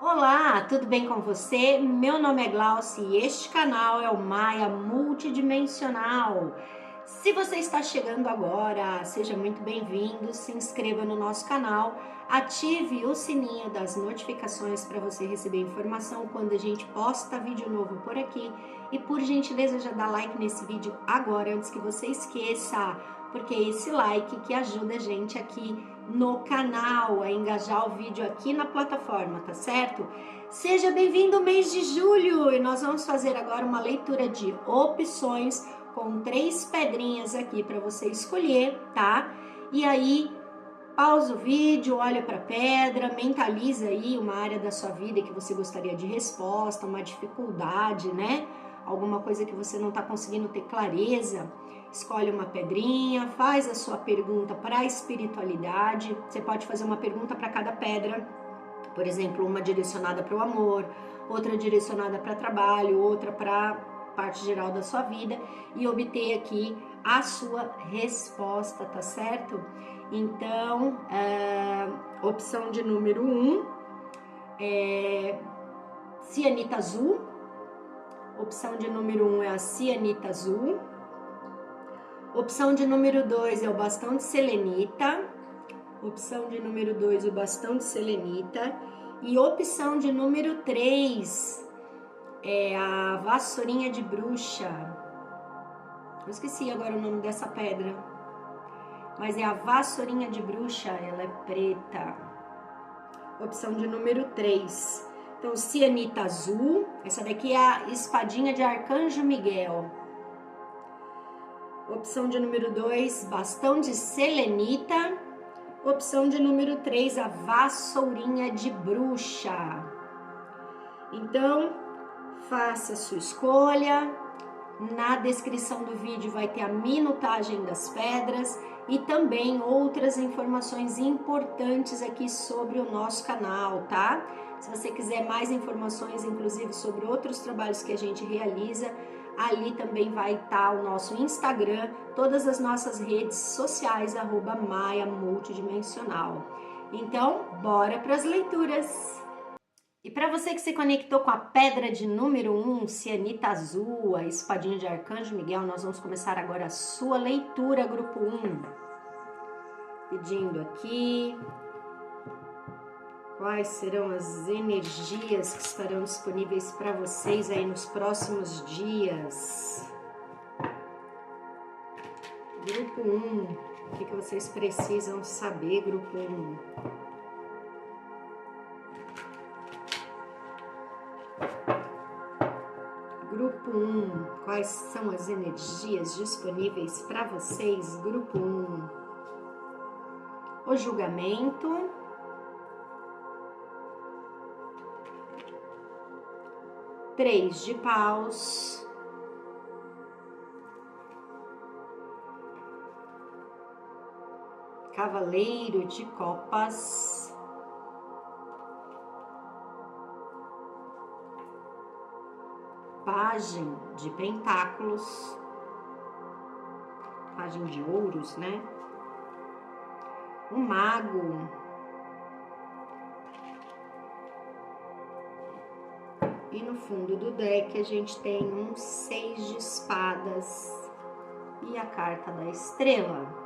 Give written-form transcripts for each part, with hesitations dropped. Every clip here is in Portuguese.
Olá, tudo bem com você? Meu nome é Glauci e este canal é o Maia Multidimensional. Se você está chegando agora, seja muito bem-vindo, se inscreva no nosso canal, ative o sininho das notificações para você receber informação quando a gente posta vídeo novo por aqui e por gentileza já dá like nesse vídeo agora antes que você esqueça, porque é esse like que ajuda a gente aqui no canal, a engajar o vídeo aqui na plataforma, tá certo? Seja bem-vindo ao mês de julho e nós vamos fazer agora uma leitura de opções com 3 pedrinhas aqui para você escolher, tá? E aí, pausa o vídeo, olha para a pedra, mentaliza aí uma área da sua vida que você gostaria de resposta, uma dificuldade, né? Alguma coisa que você não está conseguindo ter clareza. Escolhe uma pedrinha, faz a sua pergunta para a espiritualidade. Você pode fazer uma pergunta para cada pedra, por exemplo, uma direcionada para o amor, outra direcionada para trabalho, outra para parte geral da sua vida e obter aqui a sua resposta, tá certo? Então, opção de número 1 é cianita azul. Opção de número 1 é a cianita azul. Opção de número 2 é o bastão de selenita. Opção de número 2, o bastão de selenita. E opção de número 3 é a vassourinha de bruxa. Eu esqueci agora o nome dessa pedra. Mas é a vassourinha de bruxa, ela é preta. Opção de número 3. Então, cianita azul. Essa daqui é a espadinha de Arcanjo Miguel. Opção de número 2, bastão de selenita. Opção de número 3, a vassourinha de bruxa. Então, faça a sua escolha. Na descrição do vídeo vai ter a minutagem das pedras e também outras informações importantes aqui sobre o nosso canal, tá? Se você quiser mais informações, inclusive sobre outros trabalhos que a gente realiza, ali também vai estar o nosso Instagram, todas as nossas redes sociais, @Maia Multidimensional. Então, bora para as leituras! E para você que se conectou com a pedra de número 1, cianita azul, a espadinha de Arcanjo Miguel, nós vamos começar agora a sua leitura, grupo 1. Pedindo aqui quais serão as energias que estarão disponíveis para vocês aí nos próximos dias. Grupo 1, o que vocês precisam saber, grupo 1? Grupo 1, quais são as energias disponíveis para vocês, grupo 1? O julgamento. Três de paus. Cavaleiro de copas. Pagem de pentáculos. Pagem de ouros, né? O mago. E no fundo do deck a gente tem um 6 de espadas e a carta da estrela.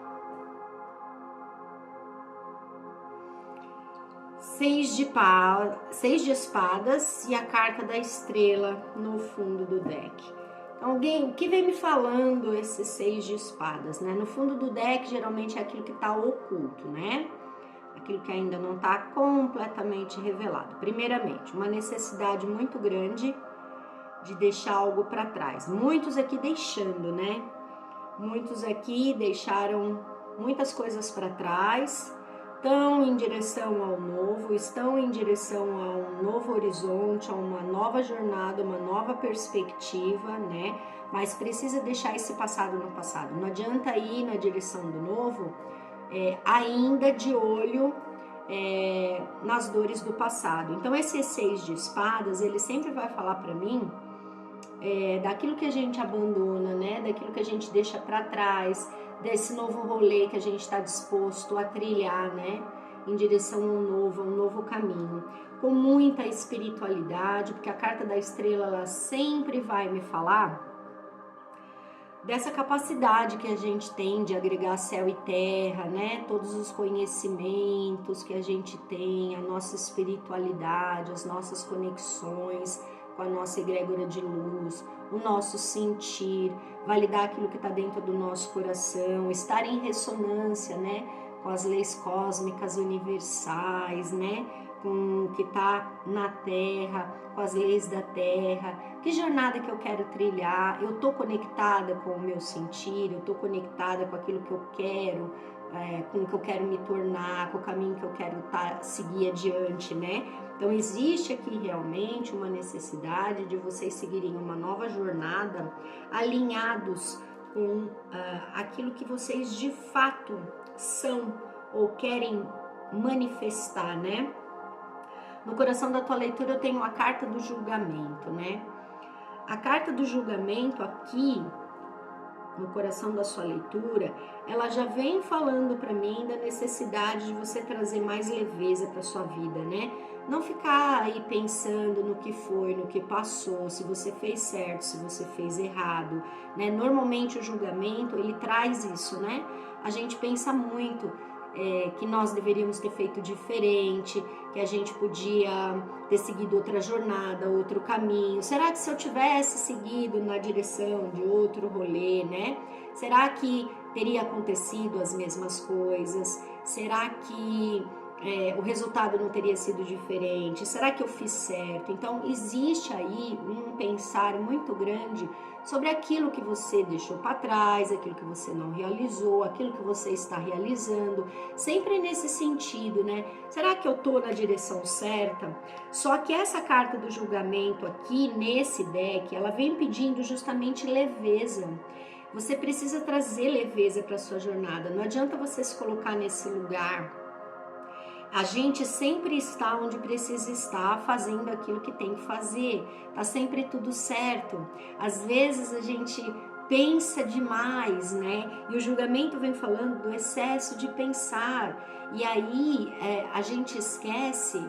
6 de espadas e a carta da estrela no fundo do deck. Alguém, o que vem me falando esse 6 de espadas, né? No fundo do deck geralmente é aquilo que está oculto, né? Aquilo que ainda não está completamente revelado. Primeiramente, uma necessidade muito grande de deixar algo para trás. Muitos aqui deixando, né? Muitos aqui deixaram muitas coisas para trás, estão em direção ao novo, estão em direção a um novo horizonte, a uma nova jornada, uma nova perspectiva, né? Mas precisa deixar esse passado no passado. Não adianta ir na direção do novo ainda de olho nas dores do passado. Então esse 6 de espadas, ele sempre vai falar para mim daquilo que a gente abandona, né? Daquilo que a gente deixa para trás, desse novo rolê que a gente está disposto a trilhar, né? em direção ao novo, a um novo caminho, com muita espiritualidade, porque a carta da estrela ela sempre vai me falar dessa capacidade que a gente tem de agregar céu e terra, né? Todos os conhecimentos que a gente tem, a nossa espiritualidade, as nossas conexões com a nossa egrégora de luz, o nosso sentir, validar aquilo que está dentro do nosso coração, estar em ressonância, né? Com as leis cósmicas universais, né? Com o que está na Terra, com as leis da Terra. Que jornada que eu quero trilhar? Eu estou conectada com o meu sentir, eu estou conectada com aquilo que eu quero, com o que eu quero me tornar, com o caminho que eu quero seguir adiante, né? Então existe aqui realmente uma necessidade de vocês seguirem uma nova jornada alinhados com aquilo que vocês de fato são ou querem manifestar, né? No coração da tua leitura eu tenho a carta do julgamento, né? A carta do julgamento aqui, no coração da sua leitura, ela já vem falando para mim da necessidade de você trazer mais leveza para sua vida, né? Não ficar aí pensando no que foi, no que passou, se você fez certo, se você fez errado, né? Normalmente o julgamento, ele traz isso, né? A gente pensa muito que nós deveríamos ter feito diferente, que a gente podia ter seguido outra jornada, outro caminho. Será que se eu tivesse seguido na direção de outro rolê, né? Será que teria acontecido as mesmas coisas? Será que o resultado não teria sido diferente? Será que eu fiz certo? Então, existe aí um pensar muito grande sobre aquilo que você deixou para trás, aquilo que você não realizou, aquilo que você está realizando, sempre nesse sentido, né? Será que eu tô na direção certa? Só que essa carta do julgamento aqui, nesse deck, ela vem pedindo justamente leveza. Você precisa trazer leveza para sua jornada. Não adianta você se colocar nesse lugar. A gente sempre está onde precisa estar, fazendo aquilo que tem que fazer. Tá sempre tudo certo. Às vezes a gente pensa demais, né? E o julgamento vem falando do excesso de pensar. E aí a gente esquece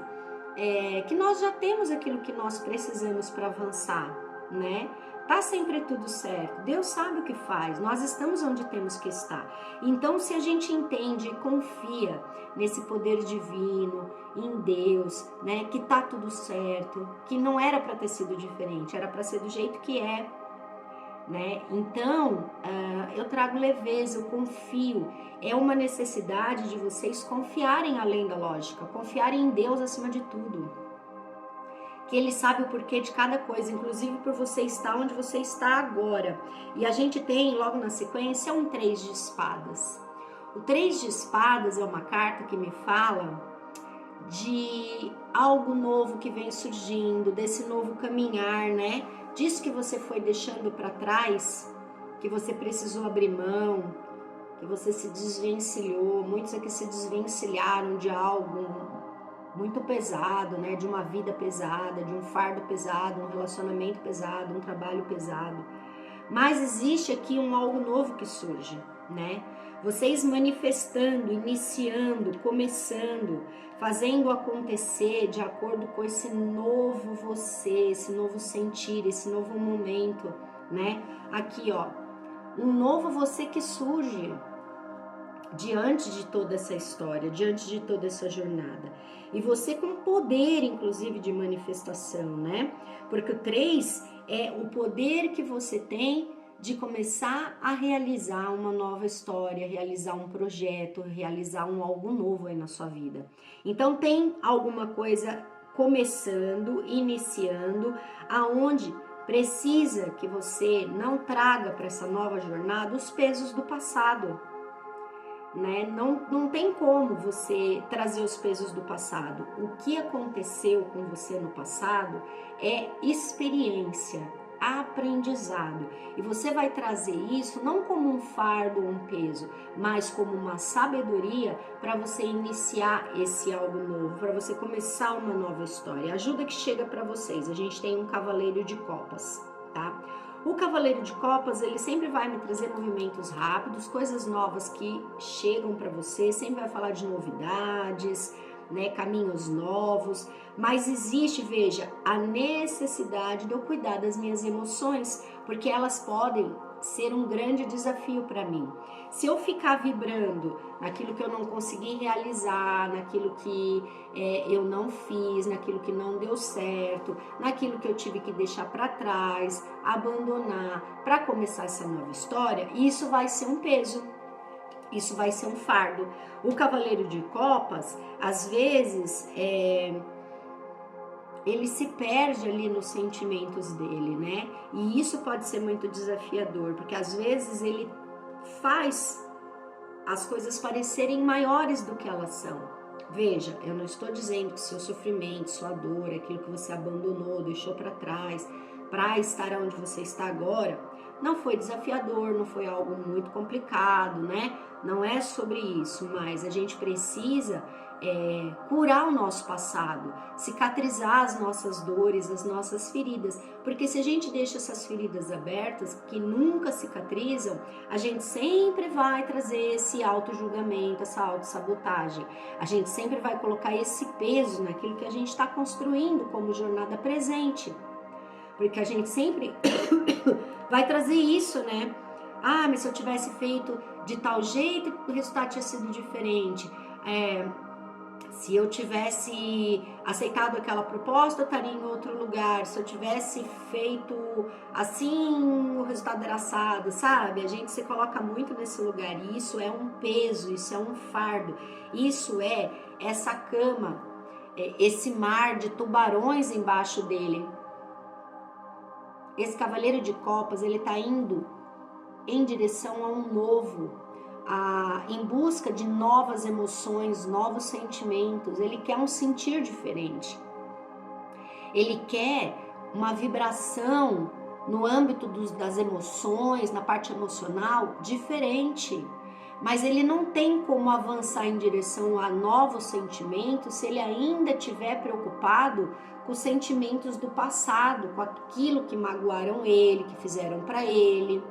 que nós já temos aquilo que nós precisamos para avançar, né? Tá sempre tudo certo, Deus sabe o que faz, nós estamos onde temos que estar. Então, se a gente entende e confia nesse poder divino, em Deus, né, que tá tudo certo, que não era para ter sido diferente, era para ser do jeito que é, né? Então, eu trago leveza, eu confio. É uma necessidade de vocês confiarem além da lógica, confiarem em Deus acima de tudo. Que Ele sabe o porquê de cada coisa, inclusive por você estar onde você está agora. E a gente tem, logo na sequência, um 3 de espadas. O 3 de espadas é uma carta que me fala de algo novo que vem surgindo, desse novo caminhar, né? Disso que você foi deixando para trás, que você precisou abrir mão, que você se desvencilhou. Muitos aqui se desvencilharam de algo muito pesado, né? De uma vida pesada, de um fardo pesado, um relacionamento pesado, um trabalho pesado. Mas existe aqui um algo novo que surge, né? Vocês manifestando, iniciando, começando, fazendo acontecer de acordo com esse novo você, esse novo sentir, esse novo momento, né? Aqui, ó, um novo você que surge diante de toda essa história, diante de toda essa jornada. E você com poder, inclusive, de manifestação, né? Porque o 3 é o poder que você tem de começar a realizar uma nova história, realizar um projeto, realizar algo novo aí na sua vida. Então tem alguma coisa começando, iniciando, aonde precisa que você não traga para essa nova jornada os pesos do passado, né? Não tem como você trazer os pesos do passado. O que aconteceu com você no passado é experiência, aprendizado. E você vai trazer isso não como um fardo ou um peso, mas como uma sabedoria para você iniciar esse algo novo, para você começar uma nova história. Ajuda que chega para vocês. A gente tem um cavaleiro de copas, tá? O Cavaleiro de Copas, ele sempre vai me trazer movimentos rápidos, coisas novas que chegam para você, sempre vai falar de novidades, né, caminhos novos, mas existe, veja, a necessidade de eu cuidar das minhas emoções, porque elas podem ser um grande desafio para mim. Se eu ficar vibrando naquilo que eu não consegui realizar, naquilo que eu não fiz, naquilo que não deu certo, naquilo que eu tive que deixar para trás, abandonar para começar essa nova história, isso vai ser um peso. Isso vai ser um fardo. O Cavaleiro de Copas, às vezes, ele se perde ali nos sentimentos dele, né? E isso pode ser muito desafiador, porque às vezes ele faz as coisas parecerem maiores do que elas são. Veja, eu não estou dizendo que seu sofrimento, sua dor, aquilo que você abandonou, deixou para trás, para estar onde você está agora, não foi desafiador, não foi algo muito complicado, né? Não é sobre isso, mas a gente precisa curar o nosso passado, cicatrizar as nossas dores, as nossas feridas, porque se a gente deixa essas feridas abertas, que nunca cicatrizam, a gente sempre vai trazer esse auto-julgamento, essa auto-sabotagem, a gente sempre vai colocar esse peso naquilo que a gente está construindo como jornada presente, porque a gente sempre vai trazer isso, né? Ah, mas se eu tivesse feito de tal jeito, o resultado tinha sido diferente. Se eu tivesse aceitado aquela proposta, eu estaria em outro lugar. Se eu tivesse feito assim, o resultado era assado, sabe? A gente se coloca muito nesse lugar e isso é um peso, isso é um fardo. Isso é essa cama, esse mar de tubarões embaixo dele. Esse Cavaleiro de Copas, ele está indo em direção a um novo, em busca de novas emoções, novos sentimentos. Ele quer um sentir diferente. Ele quer uma vibração no âmbito das emoções, na parte emocional, diferente. Mas ele não tem como avançar em direção a novos sentimentos se ele ainda estiver preocupado com os sentimentos do passado, com aquilo que magoaram ele, que fizeram para ele,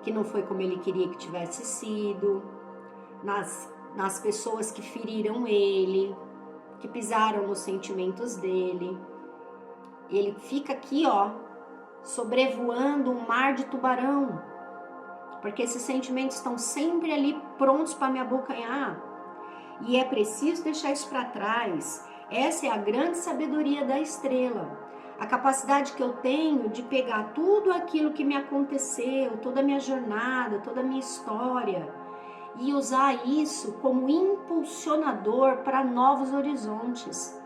que não foi como ele queria que tivesse sido, nas pessoas que feriram ele, que pisaram nos sentimentos dele. Ele fica aqui, ó, sobrevoando um mar de tubarão, porque esses sentimentos estão sempre ali prontos para me abocanhar. E é preciso deixar isso para trás. Essa é a grande sabedoria da estrela. A capacidade que eu tenho de pegar tudo aquilo que me aconteceu, toda a minha jornada, toda a minha história, e usar isso como impulsionador para novos horizontes.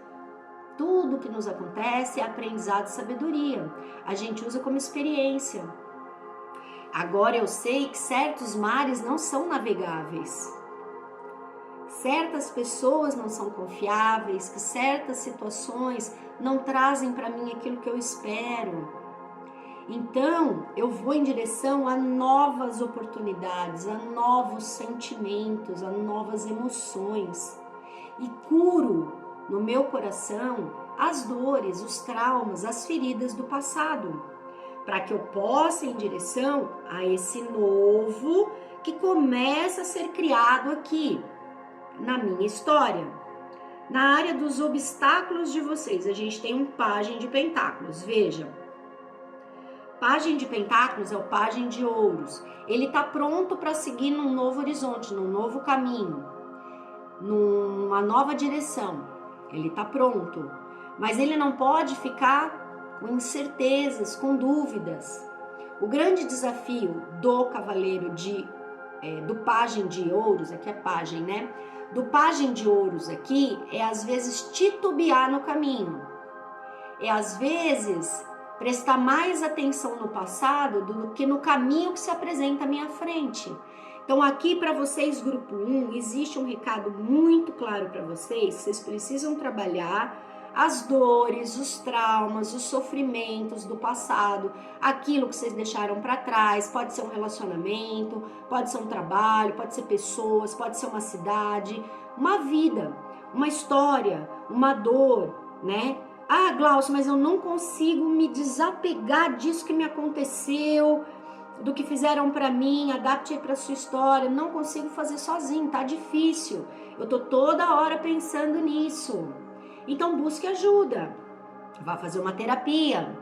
Tudo que nos acontece é aprendizado e sabedoria. A gente usa como experiência. Agora eu sei que certos mares não são navegáveis. Certas pessoas não são confiáveis, que certas situações não trazem para mim aquilo que eu espero. Então, eu vou em direção a novas oportunidades, a novos sentimentos, a novas emoções. E curo no meu coração as dores, os traumas, as feridas do passado, para que eu possa ir em direção a esse novo que começa a ser criado aqui, na minha história. Na área dos obstáculos de vocês, a gente tem um pajem de pentáculos, veja. Pajem de pentáculos é o pajem de ouros. Ele está pronto para seguir num novo horizonte, num novo caminho, numa nova direção. Ele está pronto, mas ele não pode ficar com incertezas, com dúvidas. O grande desafio do cavaleiro do pajem de ouros, aqui é pajem, né? Do pajem de ouros aqui é às vezes titubear no caminho. É às vezes prestar mais atenção no passado do que no caminho que se apresenta à minha frente. Então aqui para vocês, grupo 1, existe um recado muito claro para vocês. Vocês precisam trabalhar as dores, os traumas, os sofrimentos do passado, aquilo que vocês deixaram para trás. Pode ser um relacionamento, pode ser um trabalho, pode ser pessoas, pode ser uma cidade, uma vida, uma história, uma dor, né? Ah, Glaucio, mas eu não consigo me desapegar disso que me aconteceu, do que fizeram para mim, adapte para sua história. Não consigo fazer sozinho, tá difícil. Eu tô toda hora pensando nisso. Então busque ajuda. Vá fazer uma terapia,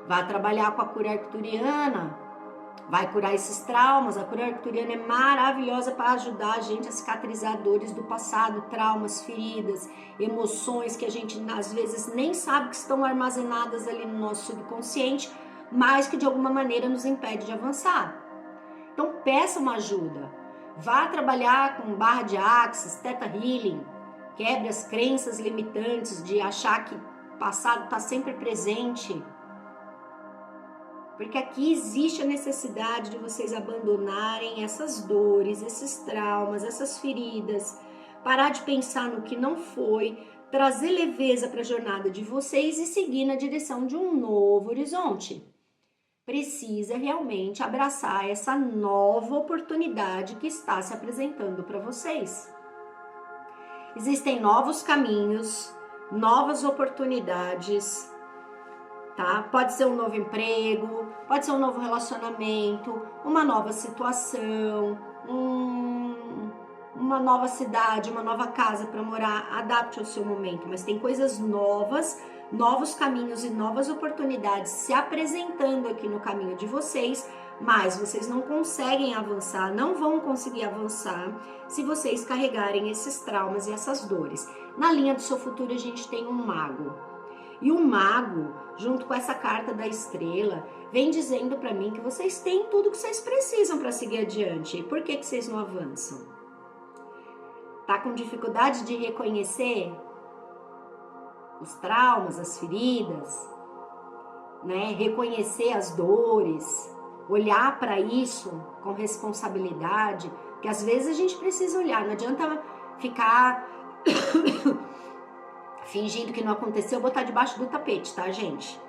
vá trabalhar com a cura arcturiana, vai curar esses traumas. A cura arcturiana é maravilhosa para ajudar a gente a cicatrizar dores do passado, traumas, feridas, emoções que a gente às vezes nem sabe que estão armazenadas ali no nosso subconsciente, mas que de alguma maneira nos impede de avançar. Então peça uma ajuda, vá trabalhar com barra de axis, theta healing, quebre as crenças limitantes de achar que o passado está sempre presente. Porque aqui existe a necessidade de vocês abandonarem essas dores, esses traumas, essas feridas, parar de pensar no que não foi, trazer leveza para a jornada de vocês e seguir na direção de um novo horizonte. Precisa realmente abraçar essa nova oportunidade que está se apresentando para vocês. Existem novos caminhos, novas oportunidades, tá? Pode ser um novo emprego, pode ser um novo relacionamento, uma nova situação, uma nova cidade, uma nova casa para morar. Adapte ao seu momento, mas tem coisas novas, novos caminhos e novas oportunidades se apresentando aqui no caminho de vocês, mas vocês não conseguem avançar, não vão conseguir avançar se vocês carregarem esses traumas e essas dores. Na linha do seu futuro a gente tem um mago. E o mago, junto com essa carta da estrela, vem dizendo para mim que vocês têm tudo que vocês precisam para seguir adiante. E por que vocês não avançam? Tá com dificuldade de reconhecer os traumas, as feridas, né? Reconhecer as dores, olhar para isso com responsabilidade, que às vezes a gente precisa olhar, não adianta ficar fingindo que não aconteceu, botar debaixo do tapete, tá, gente?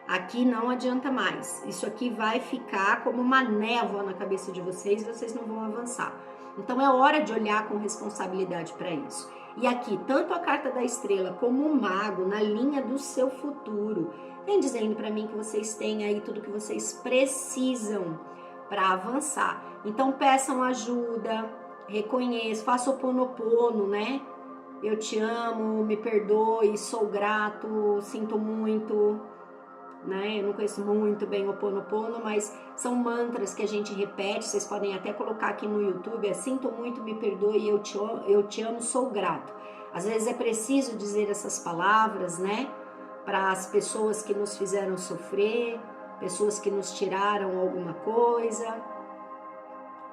Aqui não adianta mais. Isso aqui vai ficar como uma névoa na cabeça de vocês e vocês não vão avançar. Então é hora de olhar com responsabilidade para isso. E aqui, tanto a carta da estrela como o mago, na linha do seu futuro, vem dizendo para mim que vocês têm aí tudo que vocês precisam para avançar. Então peçam ajuda, reconheçam, façam o Ho'oponopono, né? Eu te amo, me perdoe, sou grato, sinto muito, né? Eu não conheço muito bem o Ho'oponopono, mas são mantras que a gente repete. Vocês podem até colocar aqui no YouTube, sinto muito, me perdoe, eu te amo, sou grato. Às vezes é preciso dizer essas palavras, né? Para as pessoas que nos fizeram sofrer, pessoas que nos tiraram alguma coisa,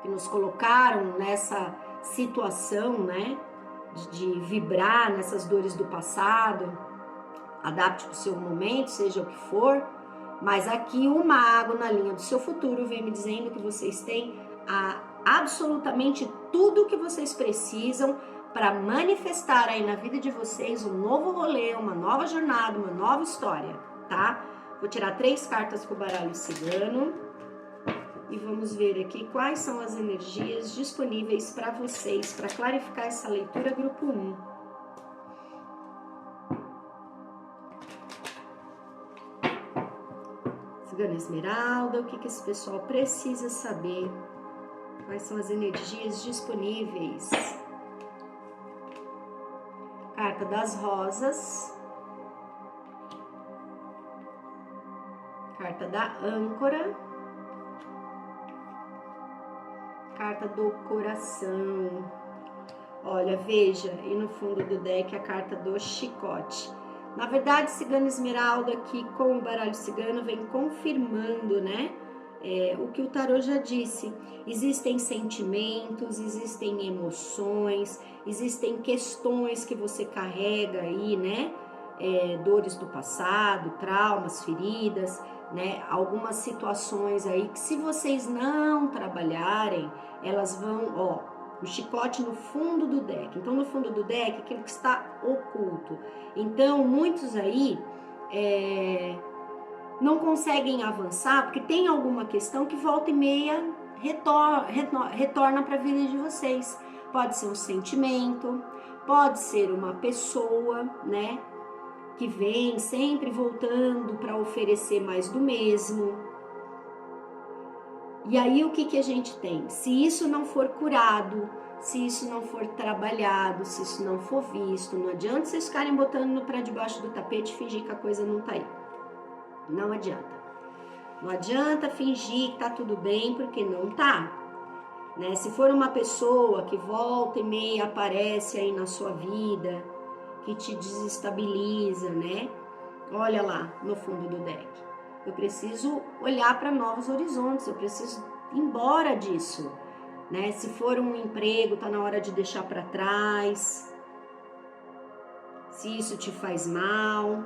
que nos colocaram nessa situação, né? De vibrar nessas dores do passado. Adapte para o seu momento, seja o que for, mas aqui o mago na linha do seu futuro vem me dizendo que vocês têm absolutamente tudo o que vocês precisam para manifestar aí na vida de vocês um novo rolê, uma nova jornada, uma nova história, tá? Vou tirar 3 cartas com o baralho cigano e vamos ver aqui quais são as energias disponíveis para vocês, para clarificar essa leitura grupo 1. Cigana Esmeralda, o que esse pessoal precisa saber? Quais são as energias disponíveis? Carta das Rosas. Carta da Âncora. Carta do Coração. Olha, veja, e no fundo do deck a carta do Chicote. Na verdade, Cigana Esmeralda aqui com o baralho cigano vem confirmando, né? O que o tarô já disse. Existem sentimentos, existem emoções, existem questões que você carrega aí, né? Dores do passado, traumas, feridas, né? Algumas situações aí que, se vocês não trabalharem, elas vão, ó, o chicote no fundo do deck. Então, no fundo do deck, aquilo que está oculto. Então, muitos aí não conseguem avançar porque tem alguma questão que volta e meia retorna para a vida de vocês. Pode ser um sentimento, pode ser uma pessoa, né? que vem sempre voltando para oferecer mais do mesmo. E aí o que a gente tem? Se isso não for curado, se isso não for trabalhado, se isso não for visto, não adianta vocês ficarem botando para debaixo do tapete e fingir que a coisa não tá aí. Não adianta. Não adianta fingir que tá tudo bem, porque não tá. Né? Se for uma pessoa que volta e meia aparece aí na sua vida, que te desestabiliza, né? Olha lá no fundo do deck. Eu preciso olhar para novos horizontes, eu preciso ir embora disso, né? Se for um emprego, tá na hora de deixar para trás. Se isso te faz mal,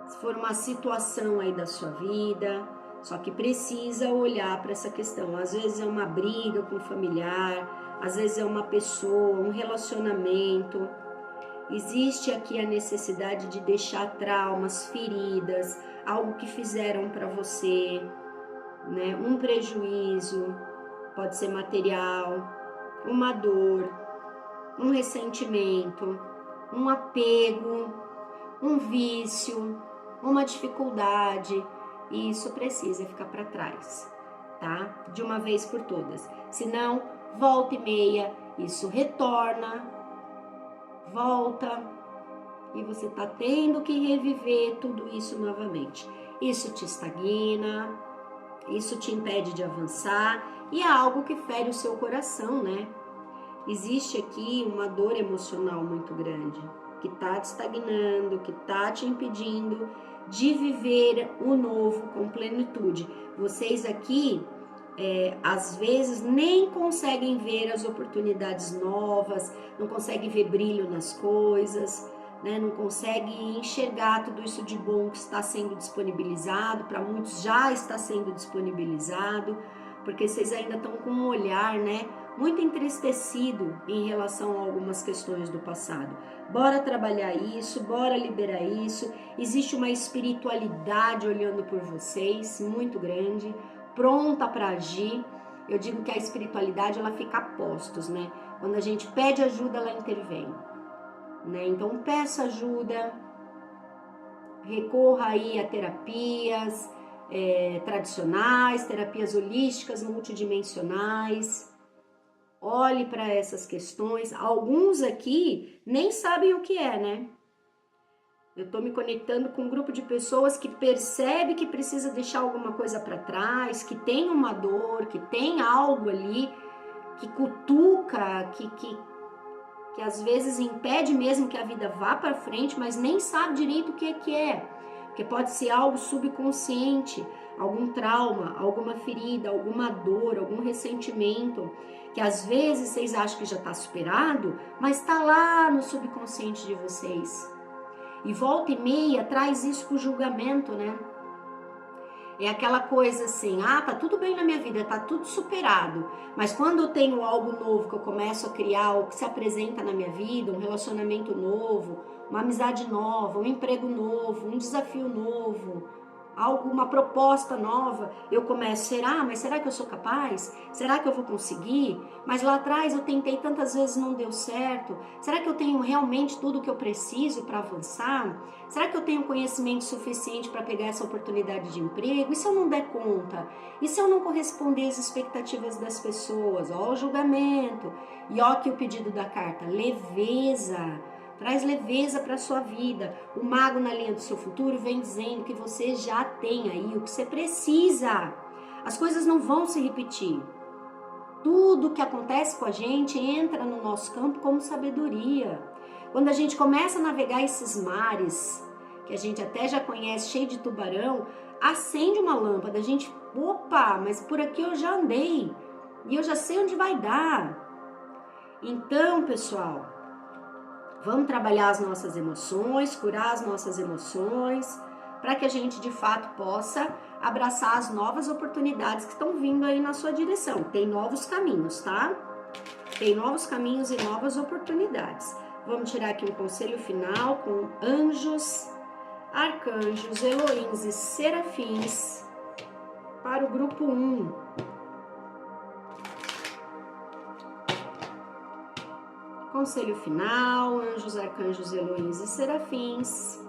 se for uma situação aí da sua vida, só que precisa olhar para essa questão. Às vezes é uma briga com o familiar, às vezes é uma pessoa, um relacionamento. Existe aqui a necessidade de deixar traumas, feridas, algo que fizeram para você, né? Um prejuízo, pode ser material, uma dor, um ressentimento, um apego, um vício, uma dificuldade, e isso precisa ficar para trás, tá? De uma vez por todas. Senão, volta e meia, isso retorna, volta, e você tá tendo que reviver tudo isso novamente. Isso te estagna, isso te impede de avançar, e é algo que fere o seu coração, né? Existe aqui uma dor emocional muito grande, que tá te estagnando, que tá te impedindo de viver o novo com plenitude. Vocês aqui, às vezes, nem conseguem ver as oportunidades novas, não conseguem ver brilho nas coisas, né? Não conseguem enxergar tudo isso de bom que está sendo disponibilizado, para muitos já está sendo disponibilizado, porque vocês ainda estão com um olhar, né, muito entristecido em relação a algumas questões do passado. Bora trabalhar isso, bora liberar isso. Existe uma espiritualidade olhando por vocês, muito grande, pronta para agir. Eu digo que a espiritualidade, ela fica a postos, né? Quando a gente pede ajuda, ela intervém, né? Então peça ajuda, recorra aí a terapias tradicionais, terapias holísticas, multidimensionais. Olhe para essas questões. Alguns aqui nem sabem o que é, né? Eu tô me conectando com um grupo de pessoas que percebe que precisa deixar alguma coisa para trás, que tem uma dor, que tem algo ali que cutuca, que às vezes impede mesmo que a vida vá para frente, mas nem sabe direito o que é. Porque pode ser algo subconsciente, algum trauma, alguma ferida, alguma dor, algum ressentimento, que às vezes vocês acham que já está superado, mas está lá no subconsciente de vocês. E volta e meia traz isso com o julgamento, né? É aquela coisa assim, tá tudo bem na minha vida, tá tudo superado. Mas quando eu tenho algo novo que eu começo a criar, ou que se apresenta na minha vida, um relacionamento novo, uma amizade nova, um emprego novo, um desafio novo, uma proposta nova, eu começo, mas será que eu sou capaz? Será que eu vou conseguir? Mas lá atrás eu tentei tantas vezes, não deu certo. Será que eu tenho realmente tudo o que eu preciso para avançar? Será que eu tenho conhecimento suficiente para pegar essa oportunidade de emprego? E se eu não der conta? E se eu não corresponder às expectativas das pessoas? Ó o julgamento. E ó aqui o pedido da carta, leveza. Traz leveza para a sua vida. O mago na linha do seu futuro vem dizendo que você já tem aí o que você precisa. As coisas não vão se repetir. Tudo que acontece com a gente entra no nosso campo como sabedoria. Quando a gente começa a navegar esses mares, que a gente até já conhece, cheio de tubarão, acende uma lâmpada, a gente, opa, mas por aqui eu já andei e eu já sei onde vai dar. Então, pessoal, vamos trabalhar as nossas emoções, curar as nossas emoções, para que a gente de fato possa abraçar as novas oportunidades que estão vindo aí na sua direção. Tem novos caminhos, tá? Tem novos caminhos e novas oportunidades. Vamos tirar aqui um conselho final com anjos, arcanjos, Elohims e serafins para o grupo 1. Conselho final, anjos, arcanjos, Elohims e serafins.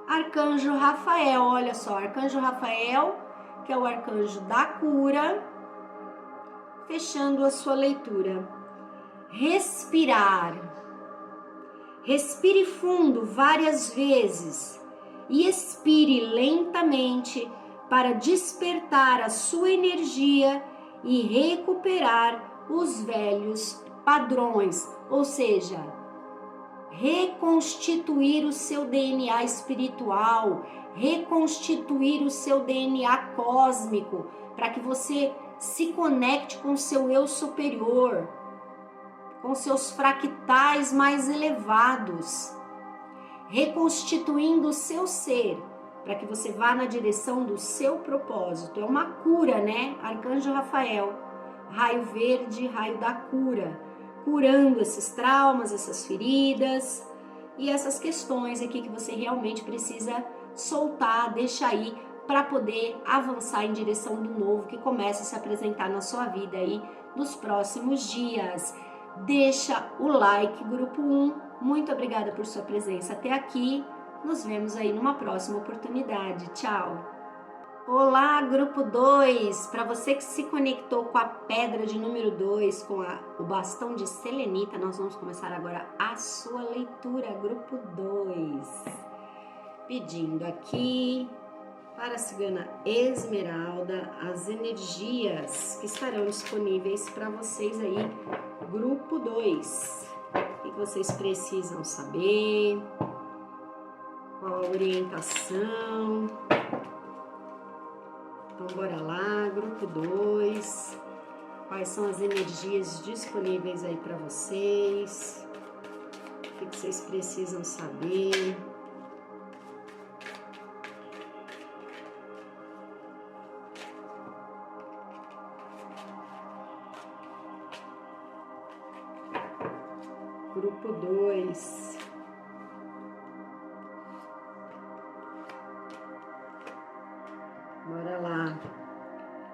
Arcanjo Rafael, olha só, Arcanjo Rafael, que é o arcanjo da cura, fechando a sua leitura. Respirar. Respire fundo várias vezes e expire lentamente para despertar a sua energia e recuperar os velhos padrões, ou seja, reconstituir o seu DNA espiritual, reconstituir o seu DNA cósmico, para que você se conecte com o seu eu superior, com seus fractais mais elevados, reconstituindo o seu ser, para que você vá na direção do seu propósito. É uma cura, né? Arcanjo Rafael, raio verde, raio da cura, curando esses traumas, essas feridas e essas questões aqui que você realmente precisa soltar, deixar aí, para poder avançar em direção do novo que começa a se apresentar na sua vida aí nos próximos dias. Deixa o like, grupo 1. Muito obrigada por sua presença até aqui. Nos vemos aí numa próxima oportunidade. Tchau! Olá, grupo 2. Para você que se conectou com a pedra de número 2, com o bastão de selenita, nós vamos começar agora a sua leitura, grupo 2. Pedindo aqui para a cigana Esmeralda as energias que estarão disponíveis para vocês aí, grupo 2. O que vocês precisam saber? Qual a orientação? Então, bora lá, grupo 2. Quais são as energias disponíveis aí para vocês? O que vocês precisam saber? Grupo 2. Bora lá.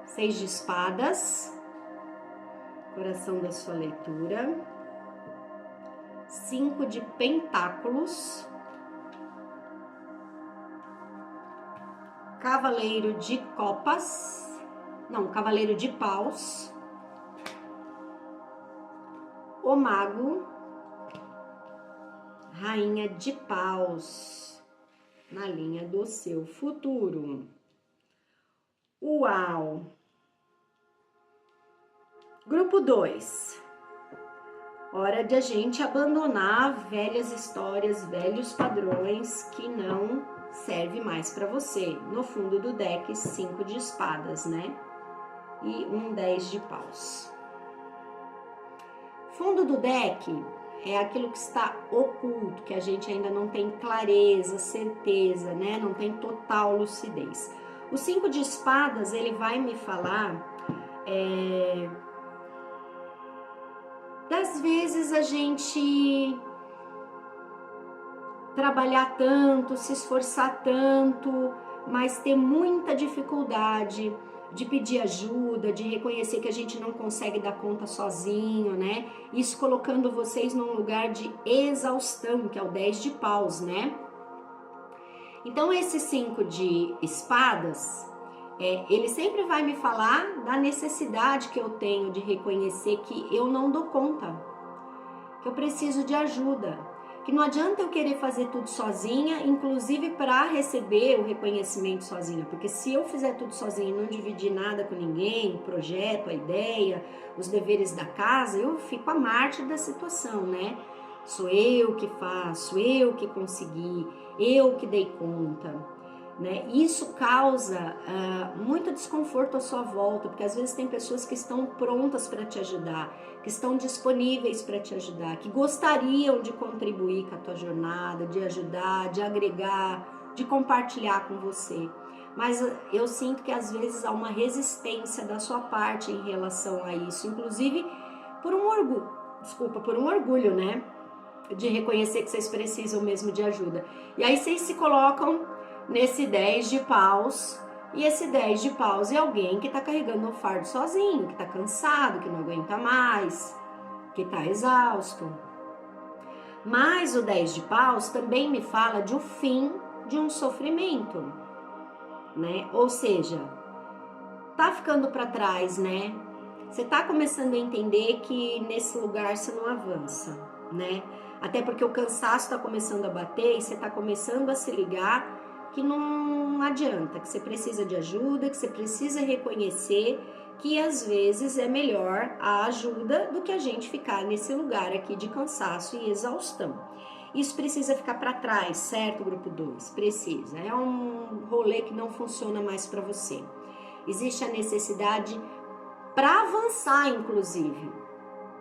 6 de espadas. Coração da sua leitura. 5 de pentáculos. Cavaleiro de copas. Não, cavaleiro de paus. O mago. Rainha de paus, na linha do seu futuro. Uau! Grupo 2. Hora de a gente abandonar velhas histórias, velhos padrões que não servem mais para você. No fundo do deck, 5 de espadas, né? E 10 de paus. Fundo do deck é aquilo que está oculto, que a gente ainda não tem clareza, certeza, né? Não tem total lucidez. O 5 de espadas, ele vai me falar das vezes a gente trabalhar tanto, se esforçar tanto, mas ter muita dificuldade de pedir ajuda, de reconhecer que a gente não consegue dar conta sozinho, né? Isso colocando vocês num lugar de exaustão, que é o 10 de paus, né? Então, esse 5 de espadas, ele sempre vai me falar da necessidade que eu tenho de reconhecer que eu não dou conta, que eu preciso de ajuda, que não adianta eu querer fazer tudo sozinha, inclusive para receber o reconhecimento sozinha, porque se eu fizer tudo sozinha e não dividir nada com ninguém, o projeto, a ideia, os deveres da casa, eu fico à mártir da situação, né? Sou eu que faço, eu que consegui, eu que dei conta, né? Isso causa muito desconforto à sua volta, porque às vezes tem pessoas que estão prontas para te ajudar, que estão disponíveis para te ajudar, que gostariam de contribuir com a tua jornada, de ajudar, de agregar, de compartilhar com você. Mas eu sinto que às vezes há uma resistência da sua parte em relação a isso, inclusive por um orgulho, né? De reconhecer que vocês precisam mesmo de ajuda. E aí vocês se colocam nesse 10 de paus, e esse 10 de paus é alguém que tá carregando o fardo sozinho, que tá cansado, que não aguenta mais, que está exausto. Mas o 10 de paus também me fala de um fim de um sofrimento, né? Ou seja, tá ficando para trás, né? Você tá começando a entender que nesse lugar você não avança, né? Até porque o cansaço tá começando a bater e você tá começando a se ligar que não adianta, que você precisa de ajuda, que você precisa reconhecer que às vezes é melhor a ajuda do que a gente ficar nesse lugar aqui de cansaço e exaustão. Isso precisa ficar para trás, certo, grupo 2? Precisa. É um rolê que não funciona mais para você. Existe a necessidade para avançar, inclusive,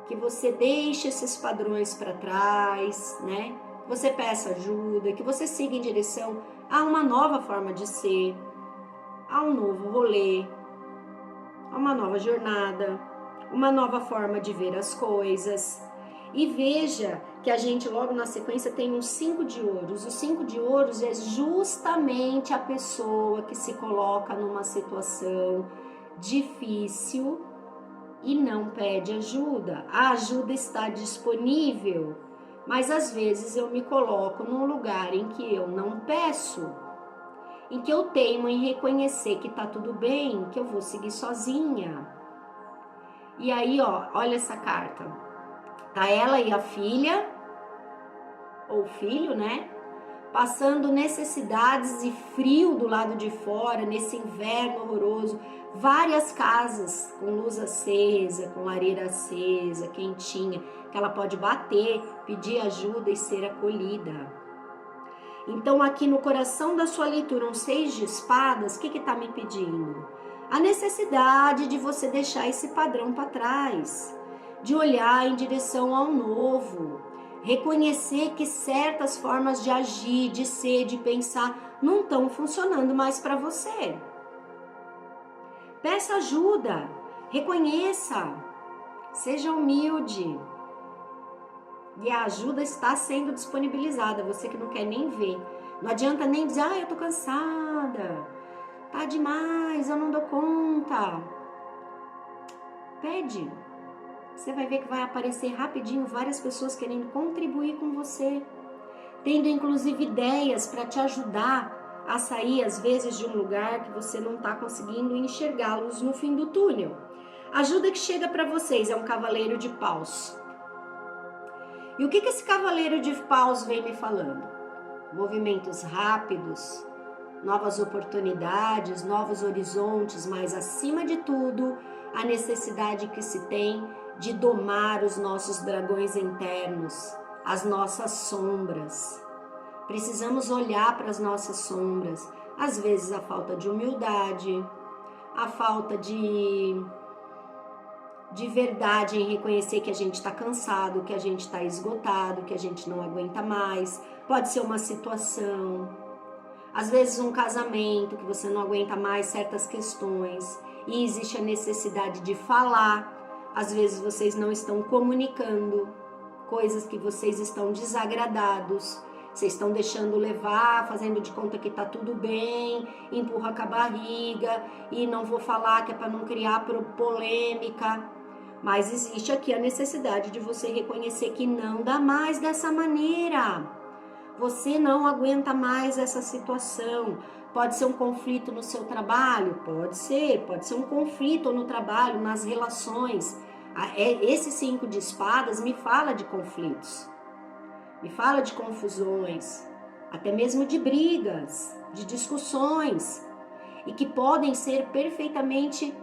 que você deixe esses padrões para trás, né? Que você peça ajuda, que você siga em direção a uma nova forma de ser, a um novo rolê, a uma nova jornada, uma nova forma de ver as coisas. E veja que a gente logo na sequência tem um 5 de ouros. O 5 de ouros é justamente a pessoa que se coloca numa situação difícil e não pede ajuda. A ajuda está disponível, mas às vezes eu me coloco num lugar em que eu não peço, em que eu teimo em reconhecer que tá tudo bem, que eu vou seguir sozinha. E aí, ó, olha essa carta. Tá ela e a filha, ou filho, né? Passando necessidades e frio do lado de fora, nesse inverno horroroso. Várias casas com luz acesa, com lareira acesa, quentinha, que ela pode bater, pedir ajuda e ser acolhida. Então aqui no coração da sua leitura, um 6 de espadas, o que tá me pedindo? A necessidade de você deixar esse padrão para trás, de olhar em direção ao novo, reconhecer que certas formas de agir, de ser, de pensar não estão funcionando mais para você. Peça ajuda, reconheça, seja humilde. E a ajuda está sendo disponibilizada, você que não quer nem ver. Não adianta nem dizer, eu tô cansada, tá demais, eu não dou conta. Pede. Você vai ver que vai aparecer rapidinho várias pessoas querendo contribuir com você, tendo inclusive ideias para te ajudar a sair às vezes de um lugar que você não está conseguindo enxergá-los no fim do túnel. A ajuda que chega para vocês é um cavaleiro de paus. E o que esse cavaleiro de paus vem me falando? Movimentos rápidos, novas oportunidades, novos horizontes, mas acima de tudo, a necessidade que se tem de domar os nossos dragões internos, as nossas sombras. Precisamos olhar para as nossas sombras. Às vezes a falta de humildade, a falta de verdade em reconhecer que a gente está cansado, que a gente está esgotado, que a gente não aguenta mais. Pode ser uma situação, às vezes um casamento, que você não aguenta mais certas questões e existe a necessidade de falar. Às vezes vocês não estão comunicando coisas que vocês estão desagradados, vocês estão deixando levar, fazendo de conta que tá tudo bem, empurra com a barriga e não vou falar que é para não criar polêmica. Mas existe aqui a necessidade de você reconhecer que não dá mais dessa maneira. Você não aguenta mais essa situação. Pode ser um conflito no seu trabalho? Pode ser um conflito no trabalho, nas relações. Esse 5 de espadas me fala de conflitos, me fala de confusões, até mesmo de brigas, de discussões, e que podem ser perfeitamente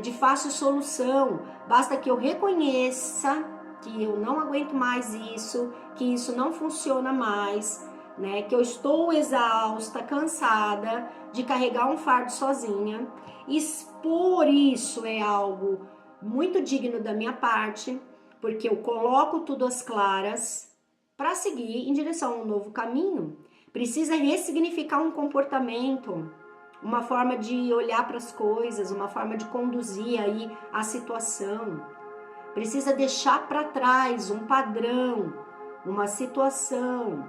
de fácil solução. Basta que eu reconheça que eu não aguento mais isso, que isso não funciona mais, né? Que eu estou exausta, cansada de carregar um fardo sozinha. Expor isso é algo muito digno da minha parte, porque eu coloco tudo às claras para seguir em direção a um novo caminho. Precisa ressignificar um comportamento, uma forma de olhar para as coisas, uma forma de conduzir aí a situação. Precisa deixar para trás um padrão, uma situação,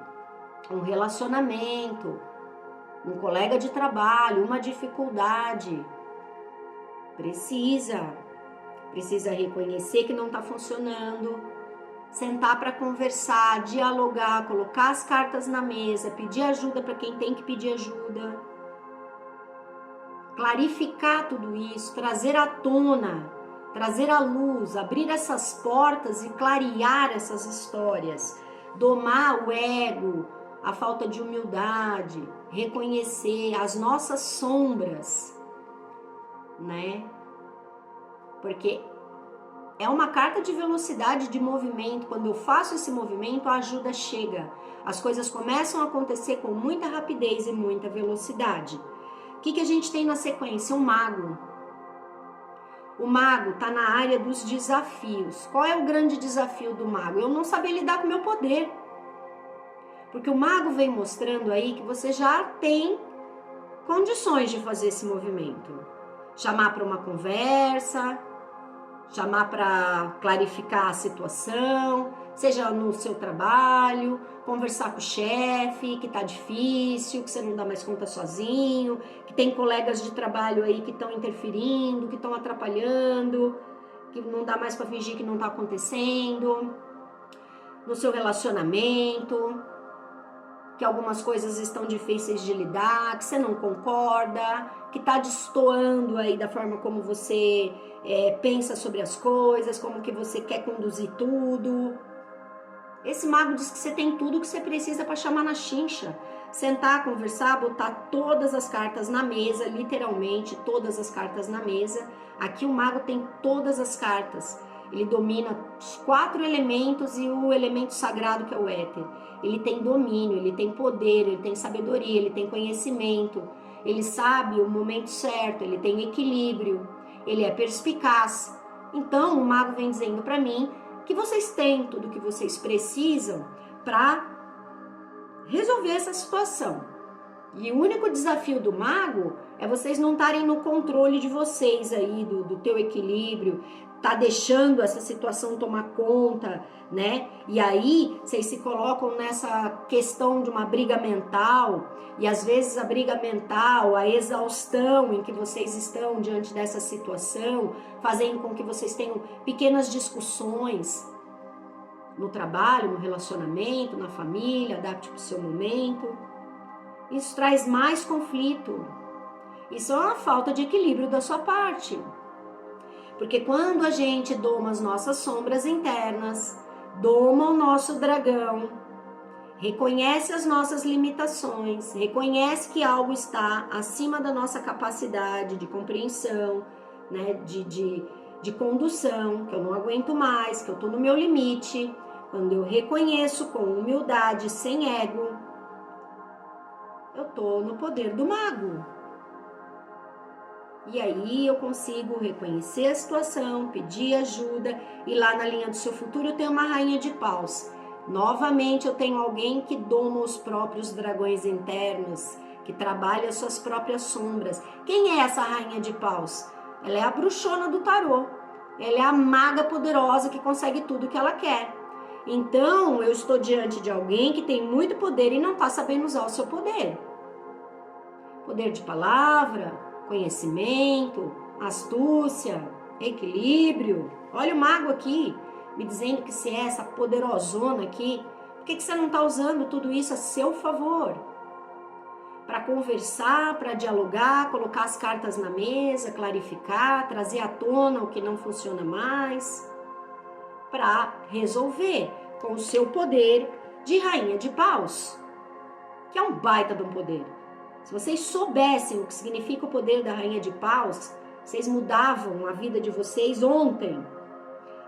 um relacionamento, um colega de trabalho, uma dificuldade. Precisa precisa reconhecer que não está funcionando, sentar para conversar, dialogar, colocar as cartas na mesa, pedir ajuda para quem tem que pedir ajuda, clarificar tudo isso, trazer à tona, trazer à luz, abrir essas portas e clarear essas histórias, domar o ego, a falta de humildade, reconhecer as nossas sombras, né? Porque é uma carta de velocidade de movimento. Quando eu faço esse movimento, a ajuda chega. As coisas começam a acontecer com muita rapidez e muita velocidade. O que a gente tem na sequência? Um mago. O mago está na área dos desafios. Qual é o grande desafio do mago? Eu não saber lidar com o meu poder. Porque o mago vem mostrando aí que você já tem condições de fazer esse movimento. Chamar para uma conversa, chamar para clarificar a situação, seja no seu trabalho, conversar com o chefe, que tá difícil, que você não dá mais conta sozinho, que tem colegas de trabalho aí que estão interferindo, que estão atrapalhando, que não dá mais para fingir que não tá acontecendo, no seu relacionamento, que algumas coisas estão difíceis de lidar, que você não concorda, que tá destoando aí da forma como você pensa sobre as coisas, como que você quer conduzir tudo. Esse mago diz que você tem tudo que você precisa para chamar na chincha. Sentar, conversar, botar todas as cartas na mesa, literalmente todas as cartas na mesa. Aqui o mago tem todas as cartas. Ele domina os 4 elementos e o elemento sagrado que é o éter. Ele tem domínio, ele tem poder, ele tem sabedoria, ele tem conhecimento. Ele sabe o momento certo, ele tem equilíbrio, ele é perspicaz. Então o mago vem dizendo para mim que vocês têm tudo o que vocês precisam para resolver essa situação. E o único desafio do mago é vocês não estarem no controle de vocês aí, do teu equilíbrio, tá deixando essa situação tomar conta, né? E aí vocês se colocam nessa questão de uma briga mental, e às vezes a briga mental, a exaustão em que vocês estão diante dessa situação, fazem com que vocês tenham pequenas discussões no trabalho, no relacionamento, na família, adapte para o seu momento. Isso traz mais conflito. Isso é uma falta de equilíbrio da sua parte. Porque quando a gente doma as nossas sombras internas, doma o nosso dragão, reconhece as nossas limitações, reconhece que algo está acima da nossa capacidade de compreensão, né, de condução, que eu não aguento mais, que eu estou no meu limite, quando eu reconheço com humildade, sem ego, eu estou no poder do mago. E aí eu consigo reconhecer a situação, pedir ajuda, e lá na linha do seu futuro eu tenho uma rainha de paus. Novamente eu tenho alguém que doma os próprios dragões internos, que trabalha as suas próprias sombras. Quem é essa rainha de paus? Ela é a bruxona do tarô. Ela é a maga poderosa que consegue tudo que ela quer. Então eu estou diante de alguém que tem muito poder e não está sabendo usar o seu poder. Poder de palavra, conhecimento, astúcia, equilíbrio. Olha o mago aqui, me dizendo que se é essa poderosona aqui. Por que você não está usando tudo isso a seu favor? Para conversar, para dialogar, colocar as cartas na mesa, clarificar, trazer à tona o que não funciona mais, para resolver com o seu poder de rainha de paus, que é um baita de um poder. Se vocês soubessem o que significa o poder da rainha de paus, vocês mudavam a vida de vocês ontem.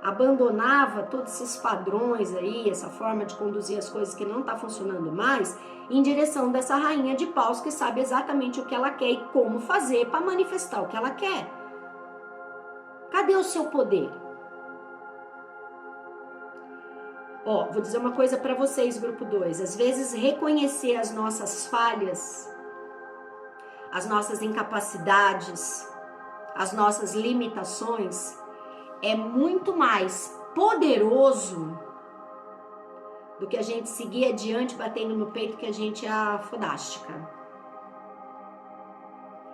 Abandonava todos esses padrões aí, essa forma de conduzir as coisas que não está funcionando mais, em direção dessa rainha de paus que sabe exatamente o que ela quer e como fazer para manifestar o que ela quer. Cadê o seu poder? Ó, vou dizer uma coisa para vocês, grupo 2. Às vezes reconhecer as nossas falhas, as nossas incapacidades, as nossas limitações é muito mais poderoso do que a gente seguir adiante batendo no peito que a gente é a fodástica,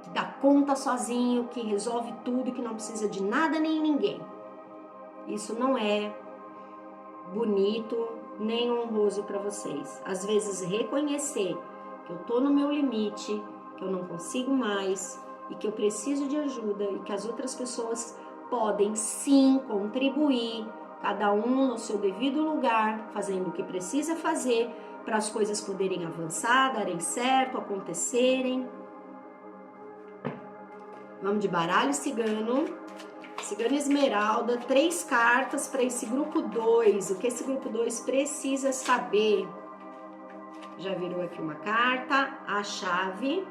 que dá conta sozinho, que resolve tudo, que não precisa de nada nem ninguém. Isso não é bonito nem honroso para vocês. Às vezes reconhecer que eu tô no meu limite, que eu não consigo mais e que eu preciso de ajuda e que as outras pessoas podem sim contribuir, cada um no seu devido lugar, fazendo o que precisa fazer para as coisas poderem avançar, darem certo, acontecerem. Vamos de baralho cigano. Cigana Esmeralda, 3 cartas para esse grupo 2. O que esse grupo 2 precisa saber? Já virou aqui uma carta, a chave.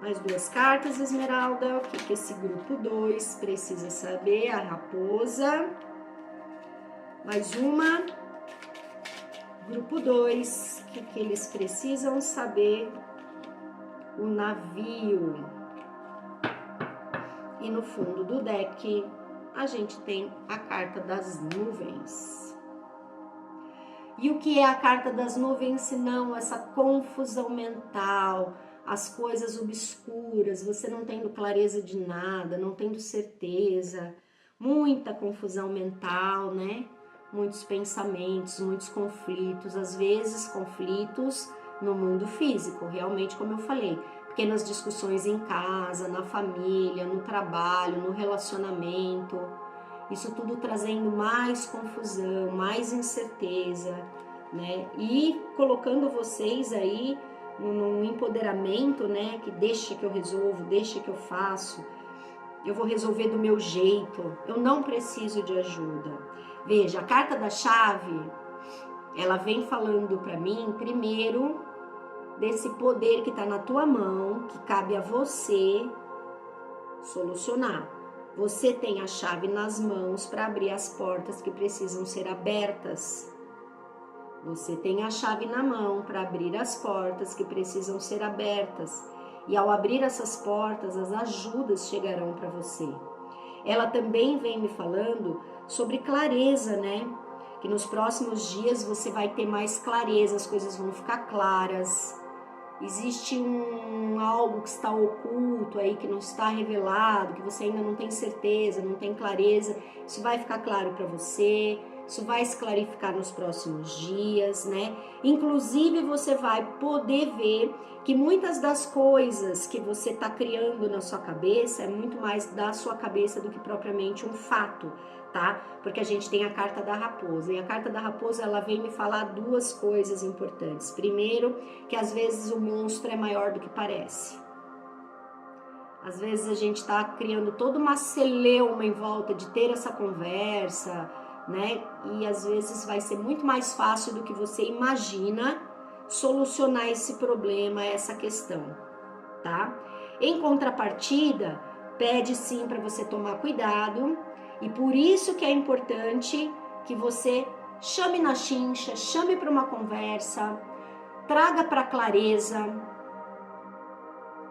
Mais 2 cartas, Esmeralda. O que esse grupo 2 precisa saber? A raposa. Mais uma. Grupo 2, o que eles precisam saber? O navio. E no fundo do deck, a gente tem a carta das nuvens. E o que é a carta das nuvens, se não essa confusão mental, as coisas obscuras, você não tendo clareza de nada, não tendo certeza, muita confusão mental, né? Muitos pensamentos, muitos conflitos, às vezes conflitos no mundo físico, realmente, como eu falei, pequenas discussões em casa, na família, no trabalho, no relacionamento, isso tudo trazendo mais confusão, mais incerteza, né? E colocando vocês aí num empoderamento, né? Que deixa que eu resolvo, deixa que eu faço, eu vou resolver do meu jeito, eu não preciso de ajuda. Veja, a carta da chave, ela vem falando para mim, primeiro, desse poder que está na tua mão, que cabe a você solucionar. Você tem a chave nas mãos para abrir as portas que precisam ser abertas. Você tem a chave na mão para abrir as portas que precisam ser abertas. E ao abrir essas portas, as ajudas chegarão para você. Ela também vem me falando sobre clareza, né? Que nos próximos dias você vai ter mais clareza, as coisas vão ficar claras. Existe algo que está oculto aí, que não está revelado, que você ainda não tem certeza, não tem clareza. Isso vai ficar claro para você, isso vai se clarificar nos próximos dias, né? Inclusive você vai poder ver que muitas das coisas que você está criando na sua cabeça é muito mais da sua cabeça do que propriamente um fato, tá? Porque a gente tem a carta da raposa, e a carta da raposa, ela vem me falar 2 coisas importantes. Primeiro, que às vezes o monstro é maior do que parece. Às vezes a gente tá criando toda uma celeuma em volta de ter essa conversa, né? E às vezes vai ser muito mais fácil do que você imagina solucionar esse problema, essa questão, tá? Em contrapartida, pede sim para você tomar cuidado, e por isso que é importante que você chame na chincha, chame para uma conversa, traga para clareza,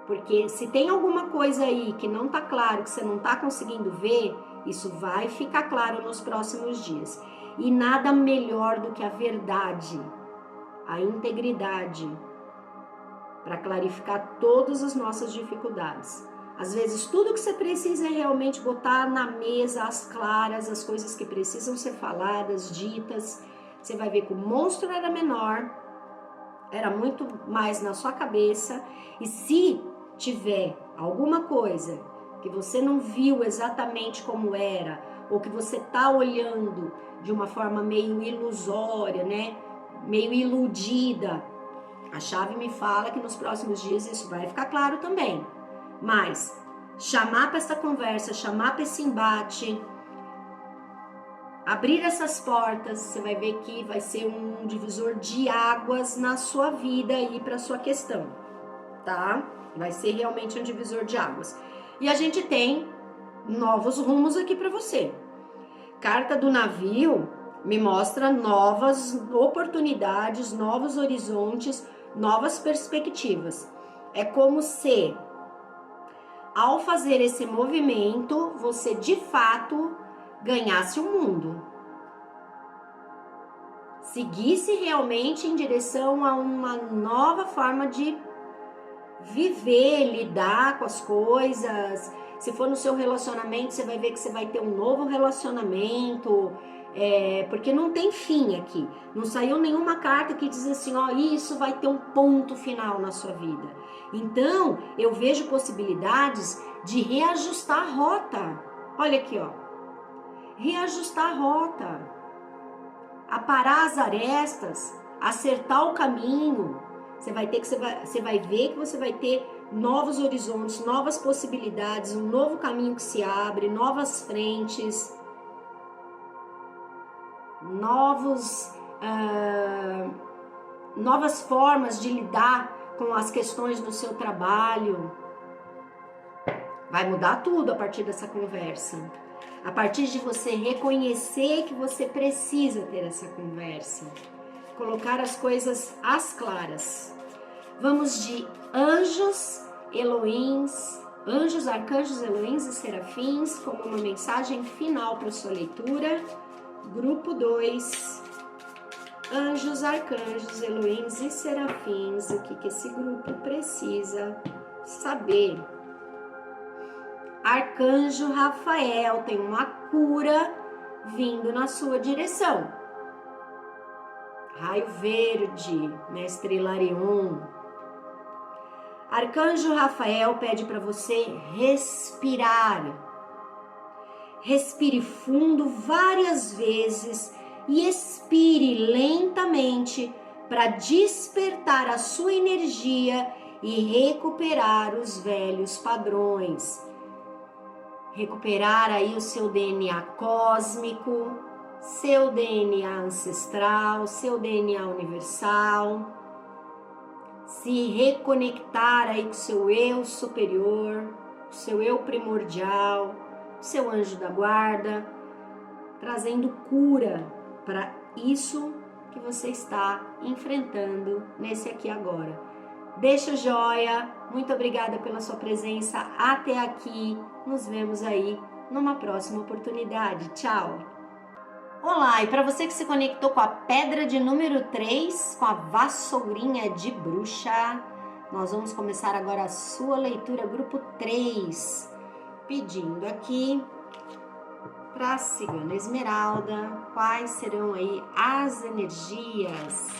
porque se tem alguma coisa aí que não tá claro, que você não tá conseguindo ver, isso vai ficar claro nos próximos dias. E nada melhor do que a verdade, a integridade, para clarificar todas as nossas dificuldades. Às vezes tudo que você precisa é realmente botar na mesa as claras, as coisas que precisam ser faladas, ditas. Você vai ver que o monstro era menor, era muito mais na sua cabeça. E se tiver alguma coisa que você não viu exatamente como era, ou que você tá olhando de uma forma meio ilusória, né? Meio iludida, a chave me fala que nos próximos dias isso vai ficar claro também. Mas chamar para essa conversa, chamar para esse embate, abrir essas portas, você vai ver que vai ser um divisor de águas na sua vida e para sua questão, tá? Vai ser realmente um divisor de águas. E a gente tem novos rumos aqui para você. Carta do navio me mostra novas oportunidades, novos horizontes, novas perspectivas. É como se, ao fazer esse movimento, você de fato ganhasse o mundo. Seguisse realmente em direção a uma nova forma de viver, lidar com as coisas. Se for no seu relacionamento, você vai ver que você vai ter um novo relacionamento, porque não tem fim aqui. Não saiu nenhuma carta que diz assim, ó, isso vai ter um ponto final na sua vida. Então, eu vejo possibilidades de reajustar a rota. Olha aqui, ó. Reajustar a rota. Aparar as arestas, acertar o caminho. Você vai ver que você vai ter novos horizontes, novas possibilidades, um novo caminho que se abre, novas frentes, novas formas de lidar com as questões do seu trabalho. Vai mudar tudo a partir dessa conversa. A partir de você reconhecer que você precisa ter essa conversa. Colocar as coisas às claras. Vamos de anjos, arcanjos, Elohims e serafins, como uma mensagem final para sua leitura. Grupo 2. Anjos, arcanjos, Elohims e serafins. O que esse grupo precisa saber? Arcanjo Rafael tem uma cura vindo na sua direção. Raio verde, mestre Hilarion. Arcanjo Rafael pede para você respirar. Respire fundo várias vezes e expire lentamente para despertar a sua energia e recuperar os velhos padrões. Recuperar aí o seu DNA cósmico, seu DNA ancestral, seu DNA universal. Se reconectar aí com o seu eu superior, o seu eu primordial, o seu anjo da guarda, trazendo cura para isso que você está enfrentando nesse aqui agora. Deixa o joia, muito obrigada pela sua presença até aqui, nos vemos aí numa próxima oportunidade, tchau! Olá, e para você que se conectou com a pedra de número 3, com a vassourinha de bruxa, nós vamos começar agora a sua leitura grupo 3, pedindo aqui para a Cigana Esmeralda quais serão aí as energias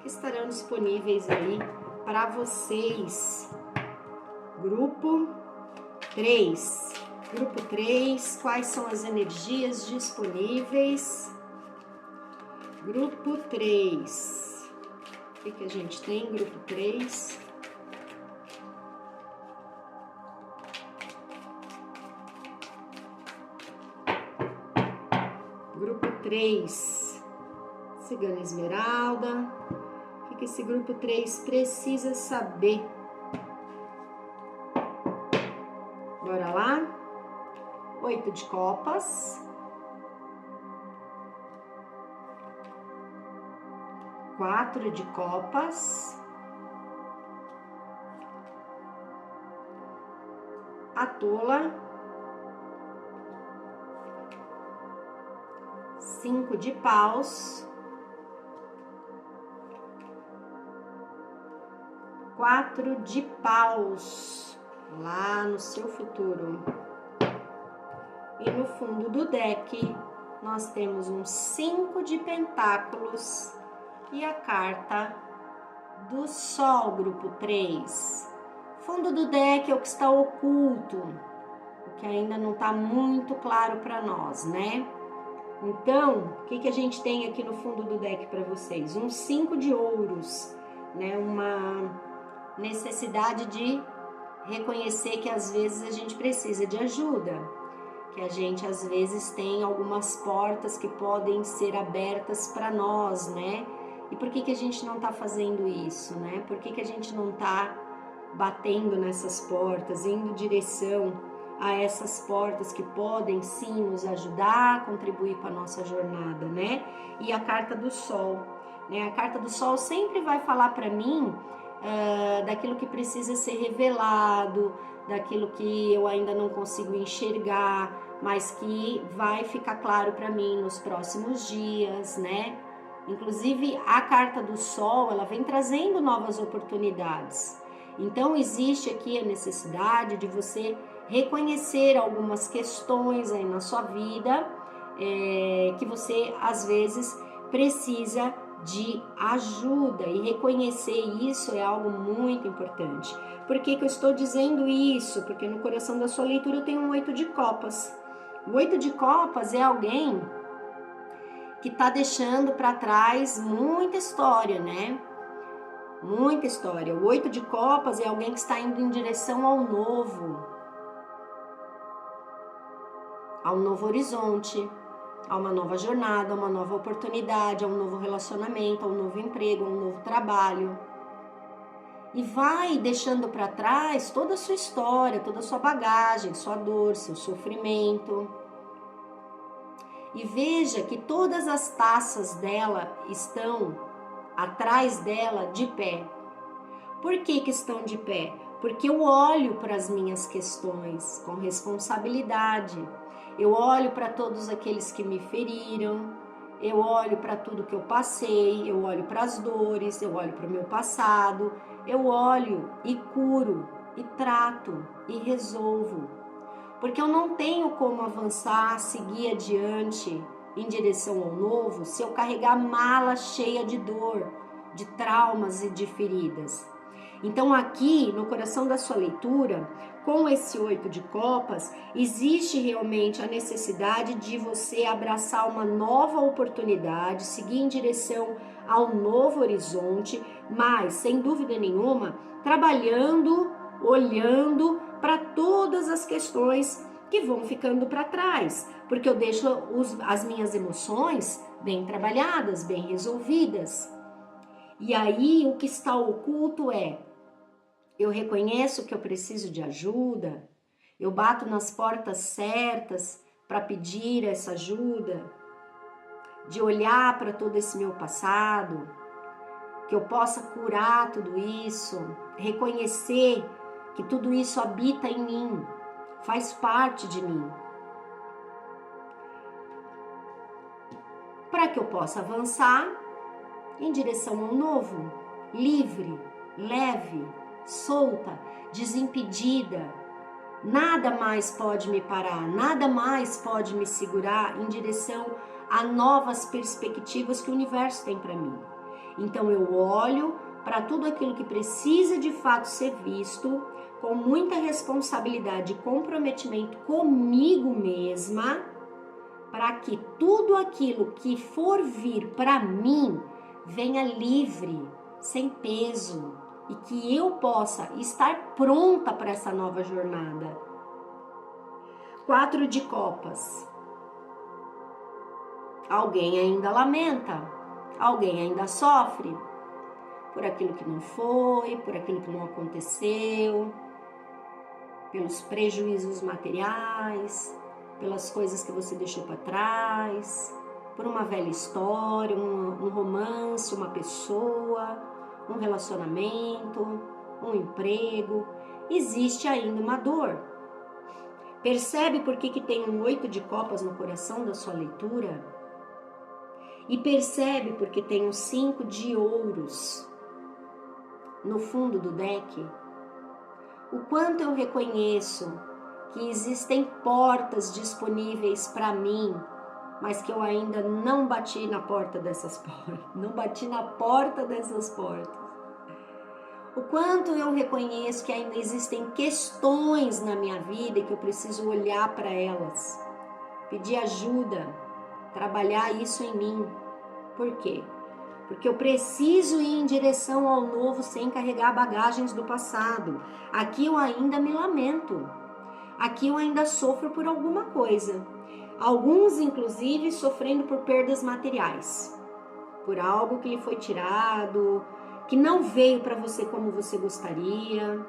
que estarão disponíveis aí para vocês. Grupo 3. Grupo 3, quais são as energias disponíveis? Grupo 3. O que a gente tem? Grupo 3. Grupo 3. Cigana Esmeralda. O que esse grupo 3 precisa saber? Bora lá? 8 de copas, 4 de copas, a tola, 5 de paus, 4 de paus, lá no seu futuro. E no fundo do deck, nós temos um 5 de pentáculos e a carta do Sol, grupo 3. Fundo do deck é o que está oculto, o que ainda não está muito claro para nós, né? Então, o que a gente tem aqui no fundo do deck para vocês? Um 5 de ouros, né? Uma necessidade de reconhecer que às vezes a gente precisa de ajuda. Que a gente às vezes tem algumas portas que podem ser abertas para nós, né? E por que a gente não tá fazendo isso, né? Por que a gente não tá batendo nessas portas, indo em direção a essas portas que podem sim nos ajudar, contribuir para a nossa jornada, né? E a carta do Sol, né? A carta do Sol sempre vai falar para mim daquilo que precisa ser revelado, daquilo que eu ainda não consigo enxergar, mas que vai ficar claro para mim nos próximos dias, né? Inclusive, a carta do Sol, ela vem trazendo novas oportunidades. Então existe aqui a necessidade de você reconhecer algumas questões aí na sua vida, que você às vezes precisa de ajuda, e reconhecer isso é algo muito importante. Por que eu estou dizendo isso? Porque no coração da sua leitura eu tenho um 8 de copas. O 8 de copas é alguém que está deixando para trás muita história, né? Muita história. O 8 de copas é alguém que está indo em direção ao novo horizonte, a uma nova jornada, a uma nova oportunidade, a um novo relacionamento, a um novo emprego, a um novo trabalho. E vai deixando para trás toda a sua história, toda a sua bagagem, sua dor, seu sofrimento. E veja que todas as taças dela estão atrás dela de pé. Por que estão de pé? Porque eu olho para as minhas questões com responsabilidade. Eu olho para todos aqueles que me feriram. Eu olho para tudo que eu passei. Eu olho para as dores. Eu olho para o meu passado. Eu olho e curo, e trato, e resolvo. Porque eu não tenho como avançar, seguir adiante em direção ao novo se eu carregar mala cheia de dor, de traumas e de feridas. Então aqui no coração da sua leitura, com esse 8 de copas, existe realmente a necessidade de você abraçar uma nova oportunidade, seguir em direção ao novo horizonte, mas sem dúvida nenhuma, trabalhando, olhando para todas as questões que vão ficando para trás, porque eu deixo as minhas emoções bem trabalhadas, bem resolvidas. E aí o que está oculto eu reconheço que eu preciso de ajuda, eu bato nas portas certas para pedir essa ajuda, de olhar para todo esse meu passado, que eu possa curar tudo isso, reconhecer que tudo isso habita em mim, faz parte de mim, para que eu possa avançar em direção ao novo, livre, leve, solta, desimpedida. Nada mais pode me parar, nada mais pode me segurar em direção a novas perspectivas que o universo tem para mim. Então eu olho para tudo aquilo que precisa de fato ser visto, com muita responsabilidade e comprometimento comigo mesma, para que tudo aquilo que for vir para mim venha livre, sem peso, e que eu possa estar pronta para essa nova jornada. 4 de copas. Alguém ainda lamenta, alguém ainda sofre por aquilo que não foi, por aquilo que não aconteceu, pelos prejuízos materiais, pelas coisas que você deixou para trás, por uma velha história, um romance, uma pessoa, um relacionamento, um emprego. Existe ainda uma dor. Percebe por que tem um 8 de copas no coração da sua leitura? E percebe porque tem um 5 de ouros no fundo do deck? O quanto eu reconheço que existem portas disponíveis para mim, mas que eu ainda não bati na porta dessas portas, não bati na porta dessas portas. O quanto eu reconheço que ainda existem questões na minha vida e que eu preciso olhar para elas, pedir ajuda, trabalhar isso em mim. Por quê? Porque eu preciso ir em direção ao novo sem carregar bagagens do passado. Aqui eu ainda me lamento. Aqui eu ainda sofro por alguma coisa. Alguns, inclusive, sofrendo por perdas materiais. Por algo que lhe foi tirado, que não veio para você como você gostaria.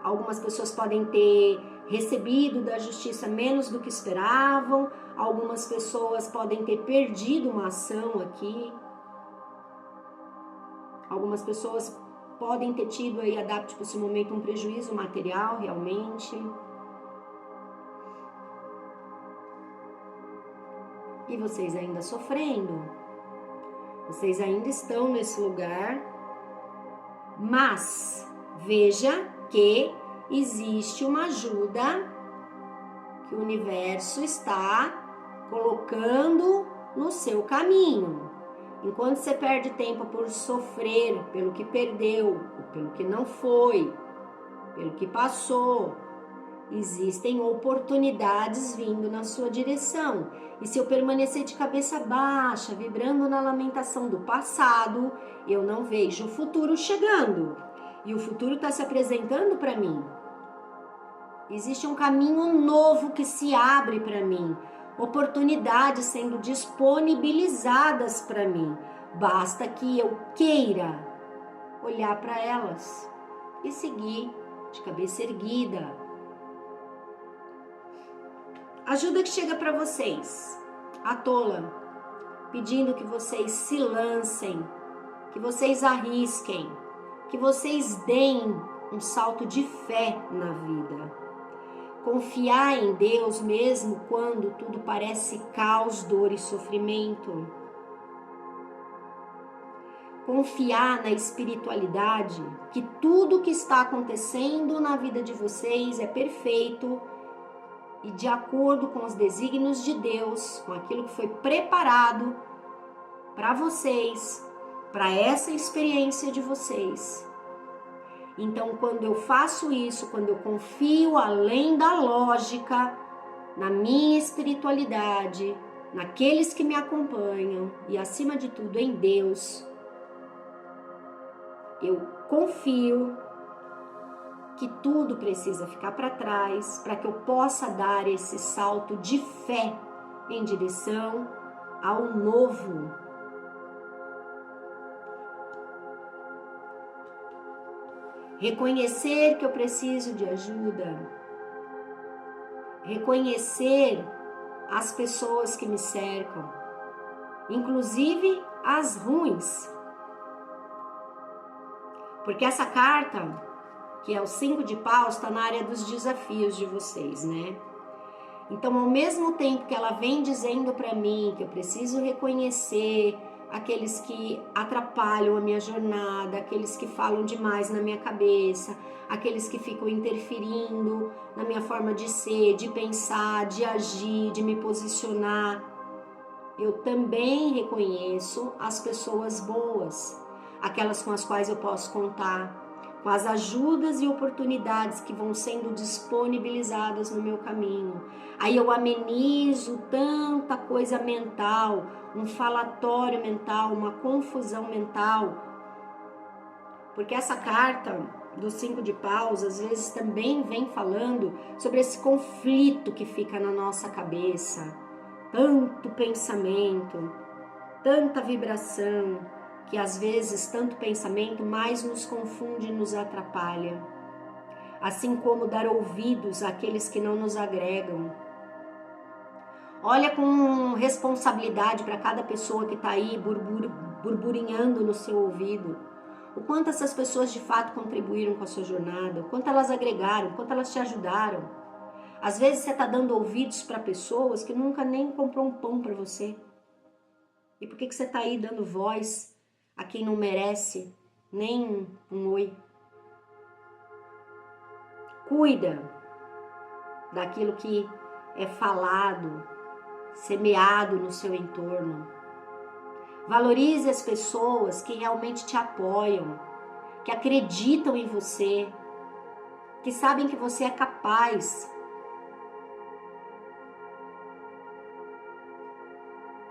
Algumas pessoas podem ter recebido da justiça menos do que esperavam. Algumas pessoas podem ter perdido uma ação aqui. Algumas pessoas podem ter tido aí, adapte para esse momento, um prejuízo material realmente. E vocês ainda sofrendo. Vocês ainda estão nesse lugar. Mas Veja que existe uma ajuda que o universo está colocando no seu caminho. Enquanto você perde tempo por sofrer pelo que perdeu, pelo que não foi, pelo que passou, existem oportunidades vindo na sua direção. E se eu permanecer de cabeça baixa, vibrando na lamentação do passado, eu não vejo o futuro chegando. E o futuro está se apresentando para mim. Existe um caminho novo que se abre para mim. Oportunidades sendo disponibilizadas para mim. Basta que eu queira olhar para elas e seguir de cabeça erguida. Ajuda que chega para vocês, à tola, pedindo que vocês se lancem, que vocês arrisquem, que vocês deem um salto de fé na vida. Confiar em Deus mesmo quando tudo parece caos, dor e sofrimento. Confiar na espiritualidade, que tudo que está acontecendo na vida de vocês é perfeito e de acordo com os desígnios de Deus, com aquilo que foi preparado para vocês, para essa experiência de vocês. Então, quando eu faço isso, quando eu confio além da lógica, na minha espiritualidade, naqueles que me acompanham e, acima de tudo, em Deus, eu confio que tudo precisa ficar para trás para que eu possa dar esse salto de fé em direção ao novo. Reconhecer que eu preciso de ajuda. Reconhecer as pessoas que me cercam, inclusive as ruins. Porque essa carta, que é o 5 de paus, está na área dos desafios de vocês, né? Então, ao mesmo tempo que ela vem dizendo para mim que eu preciso reconhecer aqueles que atrapalham a minha jornada, aqueles que falam demais na minha cabeça, aqueles que ficam interferindo na minha forma de ser, de pensar, de agir, de me posicionar, eu também reconheço as pessoas boas, aquelas com as quais eu posso contar, com as ajudas e oportunidades que vão sendo disponibilizadas no meu caminho. Aí eu amenizo tanta coisa mental, um falatório mental, uma confusão mental. Porque essa carta do 5 de paus, às vezes também vem falando sobre esse conflito que fica na nossa cabeça. Tanto pensamento, tanta vibração, que às vezes tanto pensamento mais nos confunde e nos atrapalha. Assim como dar ouvidos àqueles que não nos agregam. Olha com responsabilidade para cada pessoa que está aí burburinhando no seu ouvido. O quanto essas pessoas de fato contribuíram com a sua jornada, o quanto elas agregaram, o quanto elas te ajudaram. Às vezes você está dando ouvidos para pessoas que nunca nem comprou um pão para você. E por que você está aí dando voz a quem não merece nem um oi? Cuida daquilo que é falado, semeado no seu entorno. Valorize as pessoas que realmente te apoiam, que acreditam em você, que sabem que você é capaz.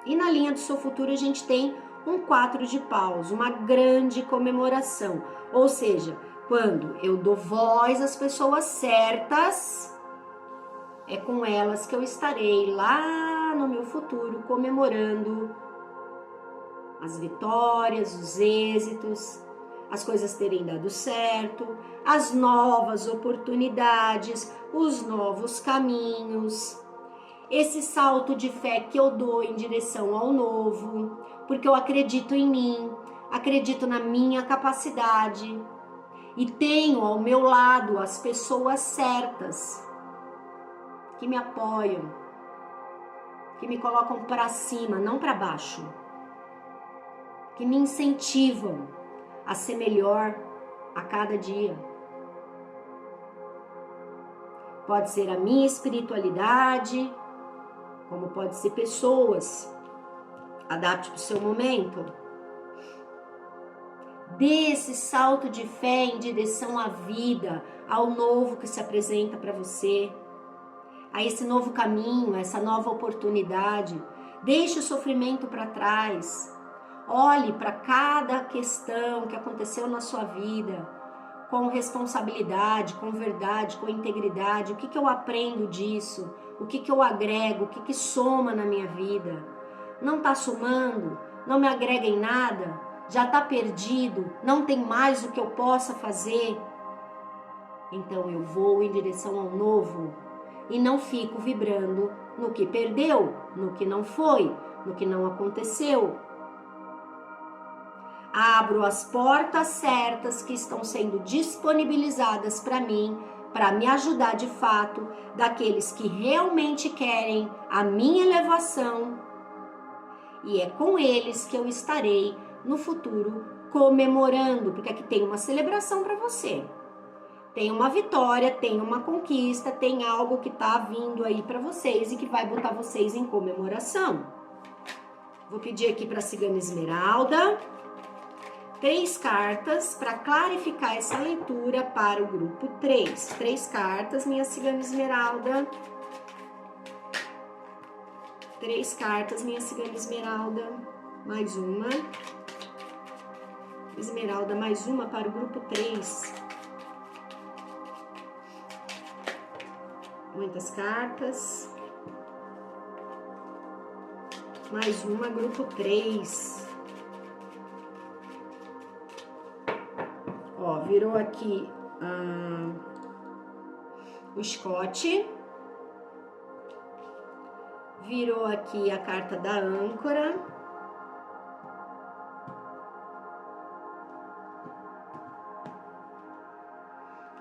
E na linha do seu futuro a gente tem um 4 de paus, uma grande comemoração. Ou seja, quando eu dou voz às pessoas certas, é com elas que eu estarei lá no meu futuro comemorando as vitórias, os êxitos, as coisas terem dado certo, as novas oportunidades, os novos caminhos. Esse salto de fé que eu dou em direção ao novo, porque eu acredito em mim, acredito na minha capacidade e tenho ao meu lado as pessoas certas que me apoiam, que me colocam para cima, não para baixo, que me incentivam a ser melhor a cada dia. pode ser a minha espiritualidade, como pode ser pessoas. Adapte para o seu momento. Dê esse salto de fé em direção à vida, ao novo que se apresenta para você, a esse novo caminho, a essa nova oportunidade. Deixe o sofrimento para trás. Olhe para cada questão que aconteceu na sua vida com responsabilidade, com verdade, com integridade. O que eu aprendo disso? O que eu agrego? O que soma na minha vida? Não está somando? Não me agrega em nada? Já está perdido? Não tem mais o que eu possa fazer? Então eu vou em direção ao novo e não fico vibrando no que perdeu, no que não foi, no que não aconteceu. Abro as portas certas que estão sendo disponibilizadas para mim, para me ajudar de fato, daqueles que realmente querem a minha elevação. E é com eles que eu estarei no futuro comemorando, porque aqui tem uma celebração para você. Tem uma vitória, tem uma conquista, tem algo que está vindo aí para vocês e que vai botar vocês em comemoração. Vou pedir aqui para a Cigana Esmeralda 3 cartas para clarificar essa leitura para o grupo 3. 3 cartas, minha Cigana Esmeralda. 3 cartas, minha Cigana Esmeralda. Mais uma. Esmeralda, mais uma para o grupo 3. Muitas cartas. Mais uma, grupo 3. Ó, virou aqui o Scott. Virou aqui a carta da âncora.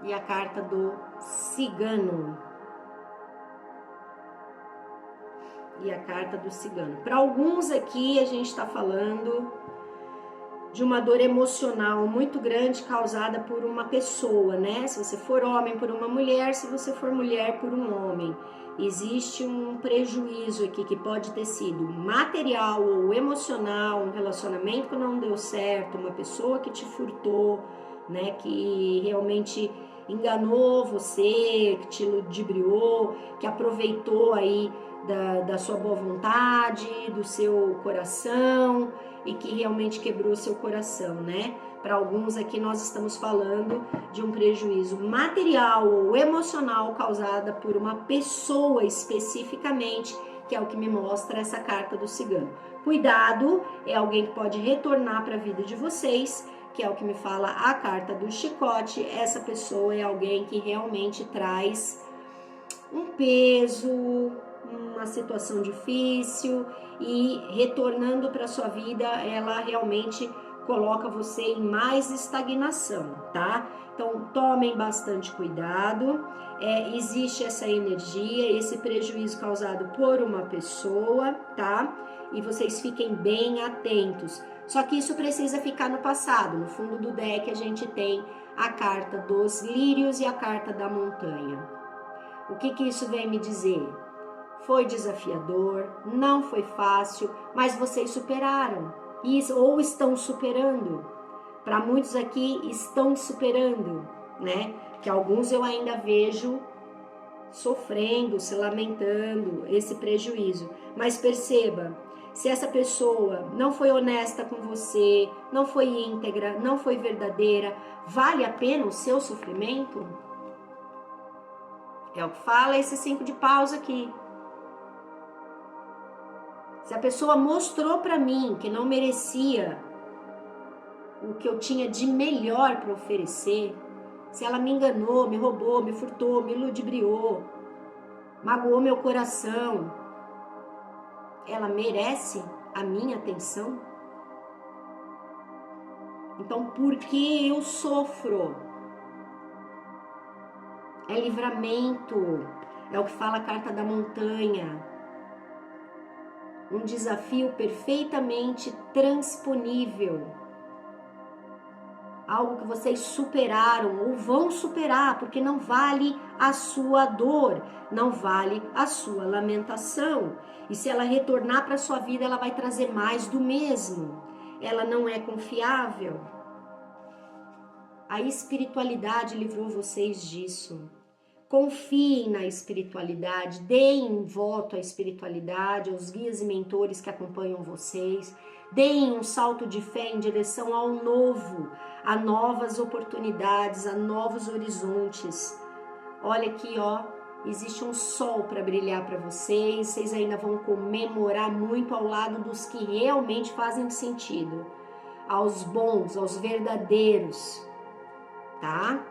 E a carta do cigano. E a carta do cigano. Para alguns aqui a gente está falando de uma dor emocional muito grande causada por uma pessoa, né? Se você for homem, por uma mulher, se você for mulher, por um homem. Existe um prejuízo aqui que pode ter sido material ou emocional, um relacionamento que não deu certo, uma pessoa que te furtou, né? Que realmente enganou você, que te ludibriou, que aproveitou aí da sua boa vontade, do seu coração e que realmente quebrou seu coração, né? Para alguns aqui nós estamos falando de um prejuízo material ou emocional causada por uma pessoa especificamente, que é o que me mostra essa carta do cigano. Cuidado, é alguém que pode retornar para a vida de vocês, que é o que me fala a carta do chicote. Essa pessoa é alguém que realmente traz um peso, uma situação difícil e retornando para sua vida, ela realmente coloca você em mais estagnação, tá? Então, tomem bastante cuidado. Existe essa energia, esse prejuízo causado por uma pessoa, tá? E vocês fiquem bem atentos. Só que isso precisa ficar no passado. No fundo do deck a gente tem a carta dos lírios e a carta da montanha. O que isso vem me dizer? Foi desafiador, não foi fácil, mas vocês superaram ou estão superando. Para muitos aqui estão superando, né? Que alguns eu ainda vejo sofrendo, se lamentando esse prejuízo. Mas perceba, se essa pessoa não foi honesta com você, não foi íntegra, não foi verdadeira, vale a pena o seu sofrimento? É o que fala esse 5 de paus aqui. Se a pessoa mostrou para mim que não merecia o que eu tinha de melhor para oferecer, se ela me enganou, me roubou, me furtou, me ludibriou, magoou meu coração, ela merece a minha atenção? Então, por que eu sofro? É livramento, é o que fala a carta da montanha. Um desafio perfeitamente transponível. algo que vocês superaram ou vão superar, porque não vale a sua dor, não vale a sua lamentação. E se ela retornar para a sua vida, ela vai trazer mais do mesmo. Ela não é confiável. A espiritualidade livrou vocês disso. Confiem na espiritualidade, deem voto à espiritualidade, aos guias e mentores que acompanham vocês. Deem um salto de fé em direção ao novo, a novas oportunidades, a novos horizontes. Olha aqui, ó, existe um sol para brilhar para vocês. Vocês ainda vão comemorar muito ao lado dos que realmente fazem sentido, aos bons, aos verdadeiros, tá?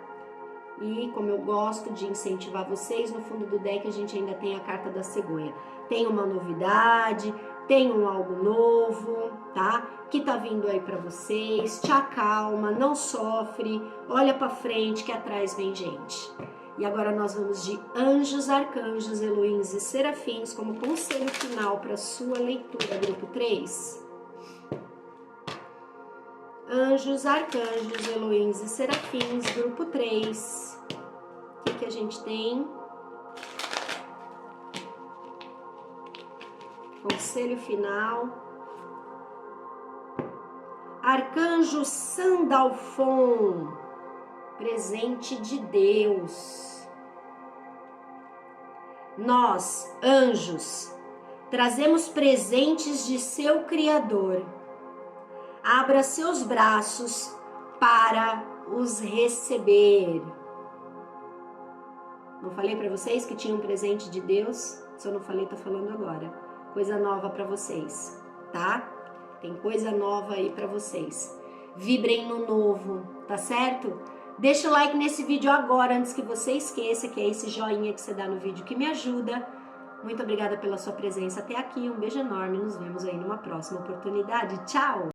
E como eu gosto de incentivar vocês, no fundo do deck a gente ainda tem a carta da cegonha. Tem uma novidade, tem um algo novo, tá? Que tá vindo aí pra vocês. Te acalma, não sofre, olha pra frente que atrás vem gente. E agora nós vamos de anjos, arcanjos, Elohims e serafins como conselho final para sua leitura, grupo 3. Anjos, arcanjos, Elohims e serafins, grupo 3. O que a gente tem? Conselho final. Arcanjo Sandalfon, presente de Deus. Nós, anjos, trazemos presentes de seu Criador. Abra seus braços para os receber. Não falei para vocês que tinha um presente de Deus? Se eu não falei, tô falando agora. Coisa nova para vocês, tá? Tem coisa nova aí para vocês. Vibrem no novo, tá certo? Deixa o like nesse vídeo agora, antes que você esqueça, que é esse joinha que você dá no vídeo que me ajuda. Muito obrigada pela sua presença até aqui. Um beijo enorme. Nos vemos aí numa próxima oportunidade. Tchau!